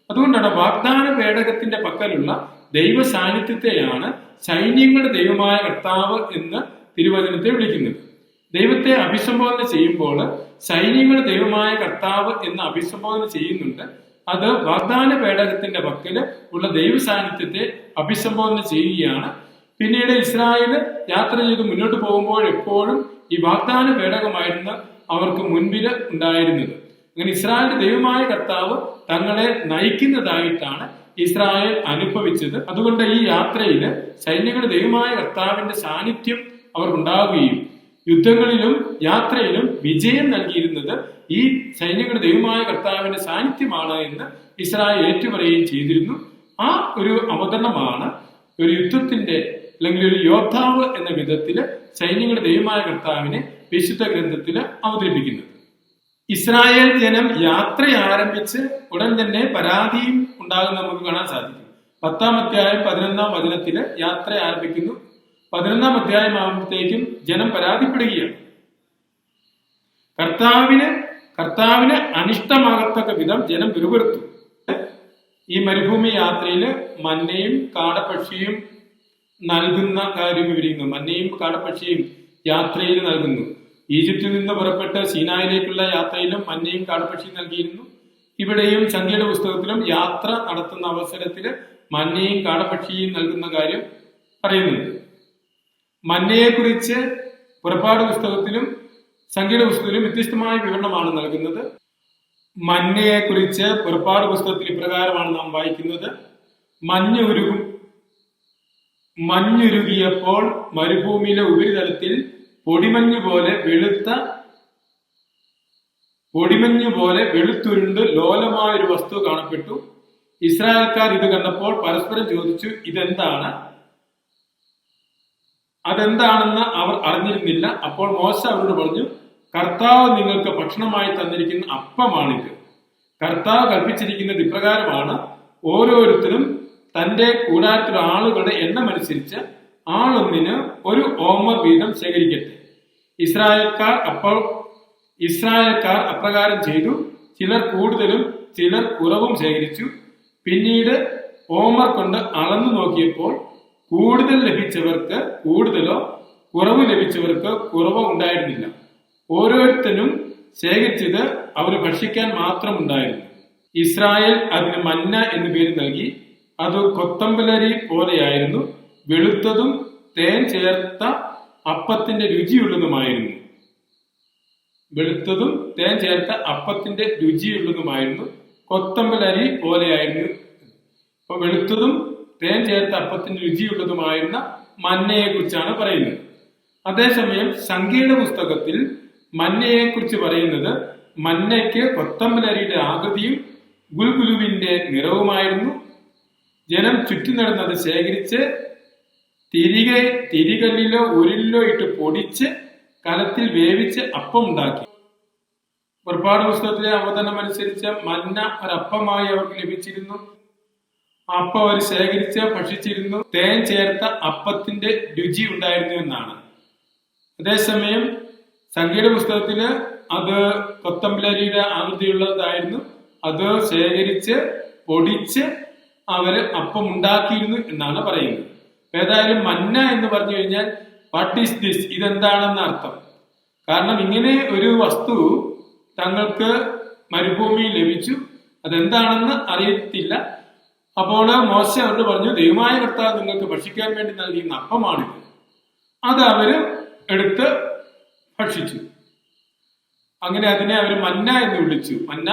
അതുകൊണ്ടാണ് വാഗ്ദാന പേടകത്തിന്റെ പക്കലുള്ള ദൈവ സാന്നിധ്യത്തെയാണ് സൈന്യങ്ങളുടെ ദൈവമായ കർത്താവ് എന്ന് തിരുവചനത്തെ വിളിക്കുന്നത്. ദൈവത്തെ അഭിസംബോധന ചെയ്യുമ്പോൾ സൈന്യങ്ങളുടെ ദൈവമായ കർത്താവ് എന്ന് അഭിസംബോധന ചെയ്യുന്നുണ്ട്. അത് വാഗ്ദാന പേടകത്തിന്റെ പക്കല് ഉള്ള ദൈവ സാന്നിധ്യത്തെ അഭിസംബോധന ചെയ്യുകയാണ്. പിന്നീട് ഇസ്രായേൽ യാത്ര ചെയ്ത് മുന്നോട്ട് പോകുമ്പോൾ എപ്പോഴും ഈ വാഗ്ദാന പേടകമായിരുന്നു അവർക്ക് മുൻപിൽ ഉണ്ടായിരുന്നത്. അങ്ങനെ ഇസ്രായേലിന്റെ ദൈവമായ കർത്താവ് തങ്ങളെ നയിക്കുന്നതായിട്ടാണ് ഇസ്രായേൽ അനുഭവിച്ചത്. അതുകൊണ്ട് ഈ യാത്രയില് സൈന്യങ്ങളുടെ ദൈവമായ കർത്താവിന്റെ സാന്നിധ്യം അവർക്കുണ്ടാവുകയും യുദ്ധങ്ങളിലും യാത്രയിലും വിജയം നൽകിയിരുന്നത് ഈ സൈന്യങ്ങളുടെ ദൈവമായ കർത്താവിന്റെ സാന്നിധ്യമാണ് എന്ന് ഇസ്രായേൽ ഏറ്റുപറയുകയും ചെയ്തിരുന്നു. ആ ഒരു അവതരണമാണ് ഒരു യുദ്ധത്തിന്റെ അല്ലെങ്കിൽ ഒരു യോദ്ധാവ് എന്ന വിധത്തില് സൈന്യങ്ങളുടെ ദൈവമായ കർത്താവിനെ വിശുദ്ധ ഗ്രന്ഥത്തില് അവതരിപ്പിക്കുന്നത്. ഇസ്രായേൽ ജനം യാത്ര ആരംഭിച്ച് ഉടൻ തന്നെ പരാതിയും ഉണ്ടാകുന്ന നമുക്ക് കാണാൻ സാധിക്കും. 10-ാം അധ്യായം 11-ാം വചനത്തില് യാത്ര ആരംഭിക്കുന്നു. 11-ാം അധ്യായമാകുമ്പോഴത്തേക്കും ജനം പരാതിപ്പെടുകയാണ്. കർത്താവിന് അനിഷ്ടമാകത്തക്ക വിധം ജനം പിറുപിറുത്തു. ഈ മരുഭൂമി യാത്രയിൽ മന്നയും കാടപ്പക്ഷിയും നൽകുന്ന കാര്യം വിവരിക്കുന്നു. മന്നയും കാടപ്പക്ഷിയും യാത്രയിൽ നൽകുന്നു. ഈജിപ്തിൽ നിന്ന് പുറപ്പെട്ട് സീനായിലേക്കുള്ള യാത്രയിലും മന്നയും കാടപ്പക്ഷിയും നൽകിയിരുന്നു. ഇവിടെയും സംഖ്യയുടെ പുസ്തകത്തിലും യാത്ര നടത്തുന്ന അവസരത്തിൽ മന്നയും കാടപ്പക്ഷിയും നൽകുന്ന കാര്യം പറയുന്നുണ്ട്. മന്നയെക്കുറിച്ച് പുറപ്പാട് പുസ്തകത്തിലും സംഖ്യയുടെ പുസ്തകത്തിലും വ്യത്യസ്തമായ വിവരണമാണ് നൽകുന്നത്. മന്നയെക്കുറിച്ച് പുറപ്പാട് പുസ്തകത്തിൽ ഇപ്രകാരമാണ് നാം വായിക്കുന്നത്: മഞ്ഞുരുകിയപ്പോൾ മരുഭൂമിയിലെ ഉപരിതലത്തിൽ പൊടിമഞ്ഞ് പോലെ വെളുത്തുരുണ്ട് ലോലമായൊരു വസ്തു കാണപ്പെട്ടു. ഇസ്രായേൽക്കാർ ഇത് കണ്ടപ്പോൾ പരസ്പരം ചോദിച്ചു, അതെന്താണെന്ന് അവർ അറിഞ്ഞിരുന്നില്ല. അപ്പോൾ മോശ അവരോട് പറഞ്ഞു, കർത്താവ് നിങ്ങൾക്ക് ഭക്ഷണമായി തന്നിരിക്കുന്ന അപ്പമാണിത്. കർത്താവ് കൽപ്പിച്ചിരിക്കുന്നത് ഇപ്രകാരമാണ്: ഓരോരുത്തരും തന്റെ കൂടാരത്തിലെ ആളുകളുടെ എണ്ണമനുസരിച്ച് ആളൊന്നിന് 1 ഓമർ വീതം ശേഖരിക്കട്ടെ. ഇസ്രായേൽക്കാർ അപ്രകാരം ചെയ്തു. ചിലർ കൂടുതലും ചിലർ കുറവും ശേഖരിച്ചു. പിന്നീട് ഓമർ കൊണ്ട് അളന്നു നോക്കിയപ്പോൾ കൂടുതൽ ലഭിച്ചവർക്ക് കൂടുതലോ കുറവ് ലഭിച്ചവർക്ക് കുറവോ ഉണ്ടായിരുന്നില്ല. ഓരോരുത്തരും ശേഖരിച്ചത് അവർ ഭക്ഷിക്കാൻ മാത്രം ഉണ്ടായിരുന്നു. ഇസ്രായേൽ അതിന് മന്ന എന്ന് പേര് നൽകി. അത് കൊത്തമ്പലരി പോലെയായിരുന്നു. വെളുത്തതും തേൻ ചേർത്ത അപ്പത്തിന്റെ രുചിയുള്ളതുമായിരുന്നു. കൊത്തമ്പലരി പോലെയായിരുന്നു. അപ്പൊ വെളുത്തതും തേൻ ചേർത്ത അപ്പത്തിന്റെ രുചിയുള്ളതുമായിരുന്ന മന്നയെ കുറിച്ചാണ് പറയുന്നത്. അതേസമയം സംഖ്യയുടെ പുസ്തകത്തിൽ മന്നയെ കുറിച്ച് പറയുന്നത് മന്നയ്ക്ക് കൊത്തമ്പലരിയുടെ ആകൃതിയും ഗുൽഗുലുവിന്റെ നിറവുമായിരുന്നു. ജനം ചുറ്റി നടന്നത് ശേഖരിച്ച് തിരികല്ലിലോ ഉരുളിലോ ഇട്ട് പൊടിച്ച് കലത്തിൽ വേവിച്ച് അപ്പം ഉണ്ടാക്കി. പുറപ്പാട് പുസ്തകത്തിലെ അവതരണം അനുസരിച്ച് മന്ന ഒരപ്പമായി അവർക്ക് ലഭിച്ചിരുന്നു. അപ്പം അവർ ശേഖരിച്ച് ഭക്ഷിച്ചിരുന്നു. തേൻ ചേർത്ത അപ്പത്തിന്റെ രുചി ഉണ്ടായിരുന്നു എന്നാണ്. അതേസമയം സംഖ്യയുടെ പുസ്തകത്തില് അത് കൊത്തമ്പലരിയുടെ ആകൃതിയുള്ളതായിരുന്നു. അത് ശേഖരിച്ച് പൊടിച്ച് അവര് അപ്പം ഉണ്ടാക്കിയിരുന്നു എന്നാണ് പറയുന്നത്. ഏതായാലും മന്ന എന്ന് പറഞ്ഞു കഴിഞ്ഞാൽ വാട്ട് ഈസ് ദിസ്, ഇതെന്താണെന്ന് അർത്ഥം. കാരണം ഇങ്ങനെ ഒരു വസ്തു തങ്ങൾക്ക് മരുഭൂമിയിൽ ലഭിച്ചു, അതെന്താണെന്ന് അറിയത്തില്ല. അപ്പോൾ മോശ അവരോട് പറഞ്ഞു, ദൈവമായ കർത്താവ് നിങ്ങൾക്ക് ഭക്ഷിക്കാൻ വേണ്ടി നൽകിയ അപ്പമാണിത്. അത് അവര് എടുത്ത് ഭക്ഷിച്ചു. അങ്ങനെ അതിനെ അവർ മന്ന എന്ന് വിളിച്ചു. മന്ന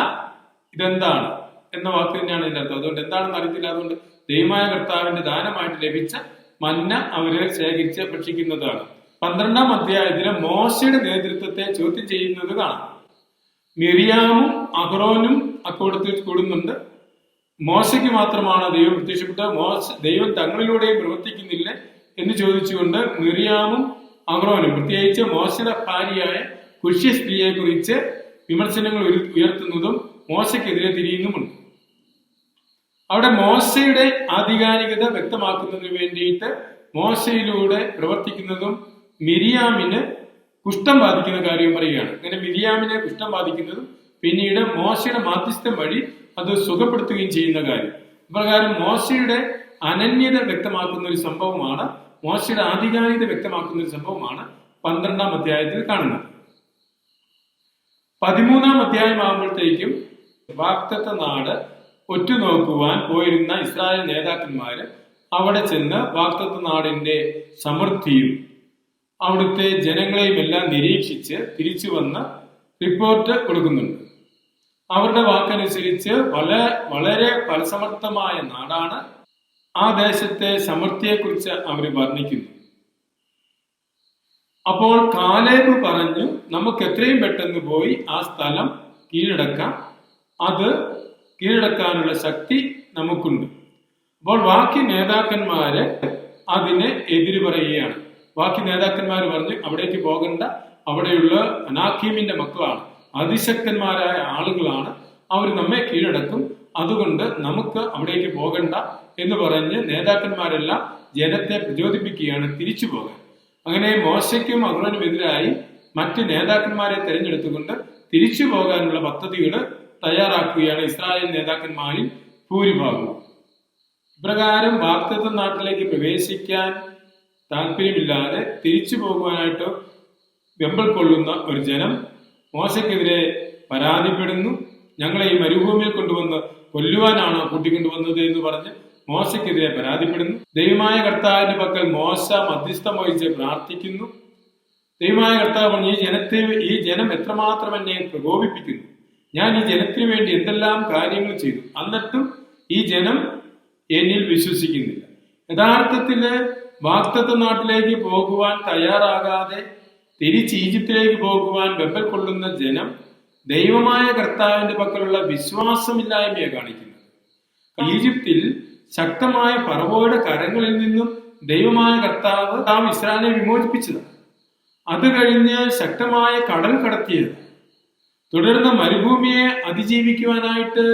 ഇതെന്താണ് എന്ന വാക്ക് തന്നെയാണ് ഇതിന്റെ അർത്ഥം. അതുകൊണ്ട് എന്താണെന്ന് അറിയത്തില്ല. അതുകൊണ്ട് ദൈവമായ കർത്താവിന്റെ ദാനമായിട്ട് ലഭിച്ച മന്ന അവര് ശേഖരിച്ച് ഭക്ഷിക്കുന്നതാണ്. 12-ാം അധ്യായത്തിലെ മോശയുടെ നേതൃത്വത്തെ ചോദ്യം ചെയ്യുന്നത് കാണാം. മിറിയാമും അഹ്റോനും അക്കൂട്ടത്തിൽ കൂടുന്നുണ്ട്. മോശയ്ക്ക് മാത്രമാണ് ദൈവം പ്രത്യക്ഷപ്പെട്ടത്, ദൈവം തങ്ങളിലൂടെയും പ്രവർത്തിക്കുന്നില്ല എന്ന് ചോദിച്ചുകൊണ്ട് മിറിയാമും അഹ്റോനും, പ്രത്യേകിച്ച് മോശയുടെ ഭാര്യയായ കുഷ്യ സ്ത്രീയെ കുറിച്ച് വിമർശനങ്ങൾ ഉയർത്തുന്നതും മോശയ്ക്കെതിരെ തിരിയുന്നുമുണ്ട്. അവിടെ മോശയുടെ ആധികാരികത വ്യക്തമാക്കുന്നതിന് വേണ്ടിയിട്ട് മോശയിലൂടെ പ്രവർത്തിക്കുന്നതും മിരിയാമിന് കുഷ്ഠം ബാധിക്കുന്ന കാര്യം പറയുകയാണ്. അങ്ങനെ മിരിയാമിനെ കുഷ്ഠം ബാധിക്കുന്നതും പിന്നീട് മോശയുടെ മാധ്യസ്ഥം വഴി അത് സുഖപ്പെടുത്തുകയും ചെയ്യുന്ന കാര്യം. ഇപ്രകാരം മോശയുടെ അനന്യത വ്യക്തമാക്കുന്ന ഒരു സംഭവമാണ്, മോശയുടെ ആധികാരികത വ്യക്തമാക്കുന്ന ഒരു സംഭവമാണ് 12-ാം അധ്യായത്തിൽ കാണുന്നത്. 13-ാം അധ്യായമാകുമ്പോഴത്തേക്കും വാഗ്ദത്ത നാട് ഒറ്റുനോക്കുവാൻ പോയിരുന്ന ഇസ്രായേൽ നേതാക്കന്മാര് അവിടെ ചെന്ന് വാഗ്ദത്ത നാടിന്റെ സമൃദ്ധിയും അവിടുത്തെ ജനങ്ങളെയും എല്ലാം നിരീക്ഷിച്ച് തിരിച്ചു വന്ന് റിപ്പോർട്ട് കൊടുക്കുന്നുണ്ട്. അവരുടെ വാക്കനുസരിച്ച് വളരെ ഫലസമൃദ്ധമായ നാടാണ്. ആ ദേശത്തെ സമൃദ്ധിയെക്കുറിച്ച് അവർ വർണ്ണിക്കുന്നു. അപ്പോൾ കാലേബ് പറഞ്ഞു, നമുക്ക് എത്രയും പെട്ടെന്ന് പോയി ആ സ്ഥലം കീഴടക്കാം, അത് കീഴടക്കാനുള്ള ശക്തി നമുക്കുണ്ട്. അപ്പോൾ ബാക്കി നേതാക്കന്മാര് അതിനെ എതിര് പറയുകയാണ്. ബാക്കി നേതാക്കന്മാർ പറഞ്ഞു, അവിടേക്ക് പോകണ്ട, അവിടെയുള്ള അനാഖീമിന്റെ മക്കളാണ്, അതിശക്തന്മാരായ ആളുകളാണ്, അവർ നമ്മെ കീഴടക്കും, അതുകൊണ്ട് നമുക്ക് അവിടേക്ക് പോകണ്ട എന്ന് പറഞ്ഞ് നേതാക്കന്മാരെല്ലാം ജനത്തെ പ്രചോദിപ്പിക്കുകയാണ് തിരിച്ചു പോകാൻ. അങ്ങനെ മോശയ്ക്കും അഹ്റോനും എതിരായി മറ്റ് നേതാക്കന്മാരെ തെരഞ്ഞെടുത്തുകൊണ്ട് തിരിച്ചു പോകാനുള്ള പദ്ധതികൾ തയ്യാറാക്കുകയാണ് ഇസ്രായേൽ നേതാക്കന്മാരിൽ ഭൂരിഭാഗവും. ഇപ്രകാരം വാഗ്ദത്ത നാട്ടിലേക്ക് പ്രവേശിക്കാൻ താല്പര്യമില്ലാതെ തിരിച്ചു പോകുവാനായിട്ട് വെമ്പൽ കൊള്ളുന്ന ഒരു ജനം മോശയ്ക്കെതിരെ പരാതിപ്പെടുന്നു. ഞങ്ങളെ ഈ മരുഭൂമിയിൽ കൊണ്ടുവന്ന് കൊല്ലുവാനാണോ കൂട്ടിക്കൊണ്ടുവന്നത് എന്ന് പറഞ്ഞ് മോശയ്ക്കെതിരെ പരാതിപ്പെടുന്നു. ദൈവമായ കർത്താവിന്റെ പക്കൽ മോശ മധ്യസ്ഥം വഹിച്ച് പ്രാർത്ഥിക്കുന്നു. ദൈവമായ കർത്താവ് പറഞ്ഞു, ഈ ജനം എത്രമാത്രം എന്നെ പ്രകോപിപ്പിക്കുന്നു. ഞാൻ ഈ ജനത്തിന് വേണ്ടി എന്തെല്ലാം കാര്യങ്ങൾ ചെയ്തു, എന്നിട്ടും ഈ ജനം എന്നിൽ വിശ്വസിക്കുന്നില്ല. യഥാർത്ഥത്തില് വാഗ്ദത്ത നാട്ടിലേക്ക് പോകുവാൻ തയ്യാറാകാതെ തിരിച്ച് ഈജിപ്തിലേക്ക് പോകുവാൻ വെമ്പൽ കൊള്ളുന്ന ജനം ദൈവമായ കർത്താവിന്റെ പക്കലുള്ള വിശ്വാസമില്ലായ്മയെ കാണിക്കുന്നത്. ഈജിപ്തിൽ ശക്തമായ ഫറവോയുടെ കരങ്ങളിൽ നിന്നും ദൈവമായ കർത്താവ് ഇസ്രായേലിനെ വിമോചിപ്പിച്ചതാണ്. അത് കഴിഞ്ഞ് ശക്തമായ കടൽ കടത്തിയത്, തുടർന്ന് മരുഭൂമിയെ അതിജീവിക്കുവാനായിട്ട്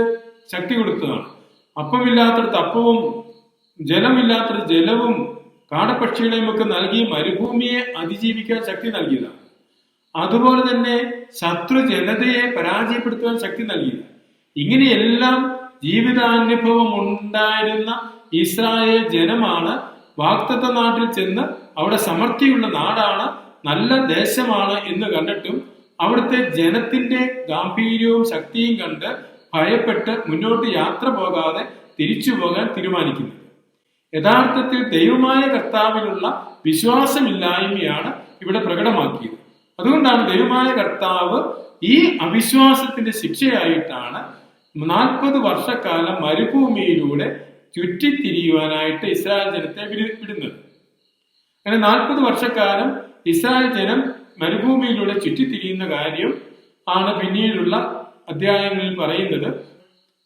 ശക്തി കൊടുത്തതാണ്. അപ്പമില്ലാത്തടത്ത് അപ്പവും ജലമില്ലാത്തടത്ത് ജലവും കാടപ്പക്ഷികളെയും ഒക്കെ നൽകി മരുഭൂമിയെ അതിജീവിക്കാൻ ശക്തി നൽകിയതാണ്. അതുപോലെ തന്നെ ശത്രു ജനതയെ പരാജയപ്പെടുത്തുവാൻ ശക്തി നൽകിയത്. ഇങ്ങനെയെല്ലാം ജീവിതാനുഭവം ഉണ്ടായിരുന്ന ഇസ്രായേൽ ജനമാണ് വാഗ്ദത്ത നാട്ടിൽ ചെന്ന് അവിടെ സമൃദ്ധിയുള്ള നാടാണ്, നല്ല ദേശമാണ് എന്ന് കണ്ടിട്ടും അവിടുത്തെ ജനത്തിന്റെ ഗാംഭീര്യവും ശക്തിയും കണ്ട് ഭയപ്പെട്ട് മുന്നോട്ട് യാത്ര പോകാതെ തിരിച്ചു പോകാൻ തീരുമാനിക്കുന്നത്. യഥാർത്ഥത്തിൽ ദൈവമായ കർത്താവിലുള്ള വിശ്വാസമില്ലായ്മയാണ് ഇവിടെ പ്രകടമാക്കിയത്. അതുകൊണ്ടാണ് ദൈവമായ കർത്താവ് ഈ അവിശ്വാസത്തിന്റെ ശിക്ഷയായിട്ടാണ് 40 വർഷക്കാലം മരുഭൂമിയിലൂടെ ചുറ്റിത്തിരിയുവാനായിട്ട് ഇസ്രായേൽ ജനത്തെ വിടുന്നത്. അങ്ങനെ 40 വർഷക്കാലം ഇസ്രായേൽ ജനം മരുഭൂമിയിലൂടെ ചുറ്റിത്തിരിയുന്ന കാര്യം ആണ് പിന്നീടുള്ള അധ്യായങ്ങളിൽ പറയുന്നത്.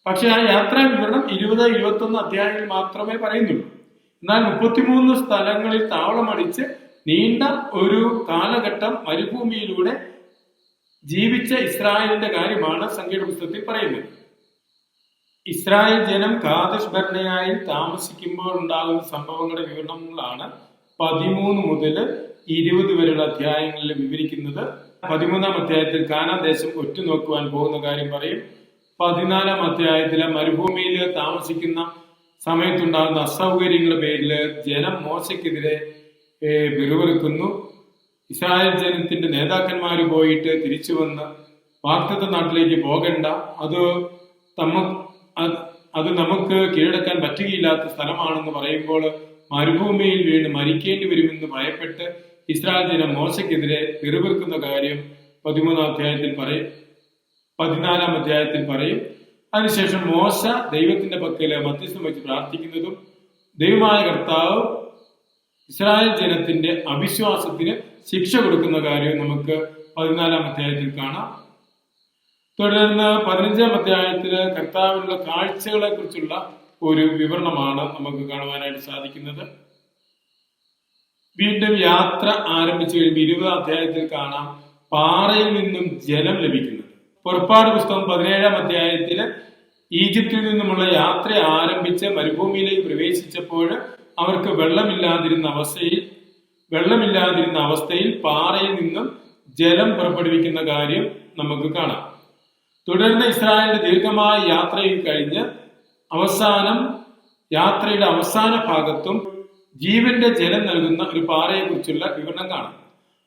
പക്ഷെ ആ യാത്രാ വിവരണം 20-21 അധ്യായങ്ങളിൽ മാത്രമേ പറയുന്നുള്ളൂ. എന്നാൽ 33 സ്ഥലങ്ങളിൽ താവളമടിച്ച് നീണ്ട ഒരു കാലഘട്ടം മരുഭൂമിയിലൂടെ ജീവിച്ച ഇസ്രായേലിന്റെ കാര്യമാണ് സംഖ്യയുടെ പുസ്തകത്തിൽ പറയുന്നത്. ഇസ്രായേൽ ജനം കാദേശ് ബർണേയയിൽ താമസിക്കുമ്പോൾ ഉണ്ടാകുന്ന സംഭവങ്ങളുടെ വിവരണങ്ങളാണ് 13 മുതൽ 20 വരെയുള്ള അധ്യായങ്ങളിൽ വിവരിക്കുന്നത്. 13-ാം അധ്യായത്തിൽ കാനാൻ ദേശം ഒറ്റുനോക്കുവാൻ പോകുന്ന കാര്യം പറയും. 14-ാം അധ്യായത്തിലെ മരുഭൂമിയിൽ താമസിക്കുന്ന സമയത്തുണ്ടാകുന്ന അസൗകര്യങ്ങളുടെ പേരിൽ ജനം മോശയ്ക്കെതിരെ വിറുവിറുക്കുന്നു. ഇസ്രായേൽ ജനത്തിന്റെ നേതാക്കന്മാർ പോയിട്ട് തിരിച്ചു വന്ന് വാഗ്ദത്ത നാട്ടിലേക്ക് പോകണ്ട, അത് നമുക്ക് കീഴടക്കാൻ പറ്റുകയില്ലാത്ത സ്ഥലമാണെന്ന് പറയുമ്പോൾ മരുഭൂമിയിൽ വീണ് മരിക്കേണ്ടി വരുമെന്ന് ഭയപ്പെട്ട് ഇസ്രായേൽ ജനം മോശയ്ക്കെതിരെ വിറുവിറുക്കുന്ന കാര്യം 13-ാം അധ്യായത്തിൽ പറയും, 14-ാം അധ്യായത്തിൽ പറയും. അതിനുശേഷം മോശ ദൈവത്തിന്റെ പക്കല് മധ്യസ്ഥം വെച്ച് പ്രാർത്ഥിക്കുന്നതും ദൈവമായ കർത്താവ് ഇസ്രായേൽ ജനത്തിന്റെ അവിശ്വാസത്തിന് ശിക്ഷ കൊടുക്കുന്ന കാര്യവും നമുക്ക് 14-ാം അധ്യായത്തിൽ കാണാം. തുടർന്ന് 15-ാം അധ്യായത്തില് കർത്താവിനുള്ള കാഴ്ചകളെ കുറിച്ചുള്ള ഒരു വിവരണമാണ് നമുക്ക് കാണുവാനായിട്ട് സാധിക്കുന്നത്. വീണ്ടും യാത്ര ആരംഭിച്ചു കഴിയുമ്പോൾ 20-ാം അധ്യായത്തിൽ കാണാം പാറയിൽ നിന്നും ജലം ലഭിക്കുന്നത്. പുറപ്പാട് പുസ്തകം 17-ാം അധ്യായത്തില് ഈജിപ്തിൽ നിന്നുമുള്ള യാത്ര ആരംഭിച്ച് മരുഭൂമിയിലേക്ക് പ്രവേശിച്ചപ്പോൾ അവർക്ക് വെള്ളമില്ലാതിരുന്ന അവസ്ഥയിൽ പാറയിൽ നിന്നും ജലം പുറപ്പെടുവിക്കുന്ന കാര്യം നമുക്ക് കാണാം. തുടർന്ന് ഇസ്രായേലിന്റെ ദീർഘമായ യാത്രയിൽ കഴിഞ്ഞ് യാത്രയുടെ അവസാന ഭാഗത്തും ജീവന്റെ ജലം നൽകുന്ന ഒരു പാറയെ കുറിച്ചുള്ള വിവരണം കാണാം.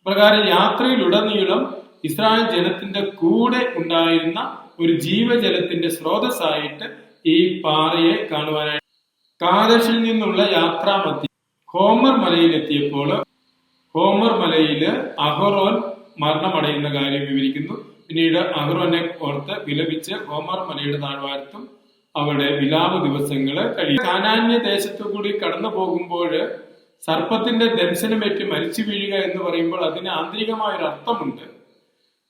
പ്രകാരം യാത്രയിലുടനീളം ഇസ്രായേൽ ജനത്തിന്റെ കൂടെ ഉണ്ടായിരുന്ന ഒരു ജീവജലത്തിന്റെ സ്രോതസ്സായിട്ട് ഈ പാറയെ കാണുവാനായിട്ട് കാദേശിൽ നിന്നുള്ള യാത്രാമധ്യം ഹോമർ മലയിലെത്തിയപ്പോൾ ഹോമർ മലയില് അഹറോൻ മരണമടയുന്ന കാര്യം വിവരിക്കുന്നു. പിന്നീട് അഹറോനെ ഓർത്ത് വിലപിച്ച് ഹോമർ മലയുടെ താഴ്വാരത്തും അവിടെ വിലാപ ദിവസങ്ങള് കഴിയും. കാനാന്യ ദേശത്തു കൂടി കടന്നു പോകുമ്പോൾ സർപ്പത്തിന്റെ ദംശനമേറ്റ് മരിച്ചു വീഴുക എന്ന് പറയുമ്പോൾ അതിന് ആന്തരികമായ ഒരു അർത്ഥമുണ്ട്.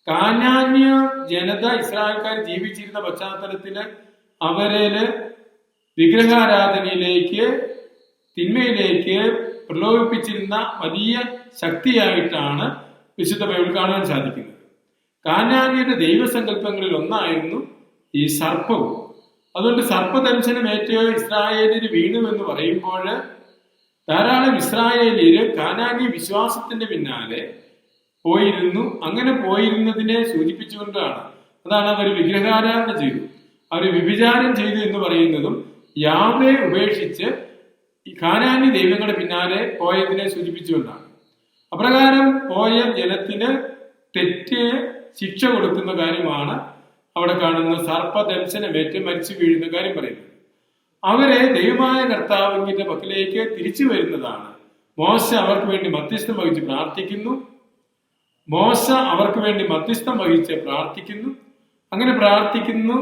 കാനാന്യ ജനത ഇസ്രായേൽക്കാർ ജീവിച്ചിരുന്ന പശ്ചാത്തലത്തില് അവരില് വിഗ്രഹാരാധനയിലേക്ക് തിന്മയിലേക്ക് പ്രലോഭിപ്പിച്ചിരുന്ന വലിയ ശക്തിയായിട്ടാണ് വിശുദ്ധ ബൈബിൾ കാണാൻ സാധിക്കുന്നത്. കാനാന്യരുടെ ദൈവസങ്കല്പങ്ങളിൽ ഒന്നായിരുന്നു ഈ സർപ്പവും. അതുകൊണ്ട് സർപ്പദംശനമേറ്റ് ഇസ്രായേലിന് വീണു എന്ന് പറയുമ്പോൾ ധാരാളം ഇസ്രായേലിയര് കാനാനി വിശ്വാസത്തിന്റെ പിന്നാലെ പോയിരുന്നു. അങ്ങനെ പോയിരുന്നതിനെ സൂചിപ്പിച്ചുകൊണ്ടാണ്. അതാണ് അവർ വിഗ്രഹാരാധന ചെയ്തു, അവർ വ്യഭിചാരം ചെയ്തു എന്ന് പറയുന്നതും യാവേ ഉപേക്ഷിച്ച് ഈ കാനാനി ദൈവങ്ങളുടെ പിന്നാലെ പോയതിനെ സൂചിപ്പിച്ചുകൊണ്ടാണ്. അപ്രകാരം പോയ ജനത്തിന് തെറ്റിന് ശിക്ഷ കൊടുക്കുന്ന കാര്യമാണ് അവിടെ കാണുന്ന സർപ്പദംശനമേറ്റ് മരിച്ചു വീഴുന്ന കാര്യം പറയുന്നത്. അവരെ ദൈവമായ കർത്താവിന്റെ പക്കലേക്ക് തിരിച്ചു വരുന്നതാണ്. മോശ അവർക്ക് വേണ്ടി മധ്യസ്ഥം വഹിച്ച് പ്രാർത്ഥിക്കുന്നു. അങ്ങനെ പ്രാർത്ഥിക്കുന്നു.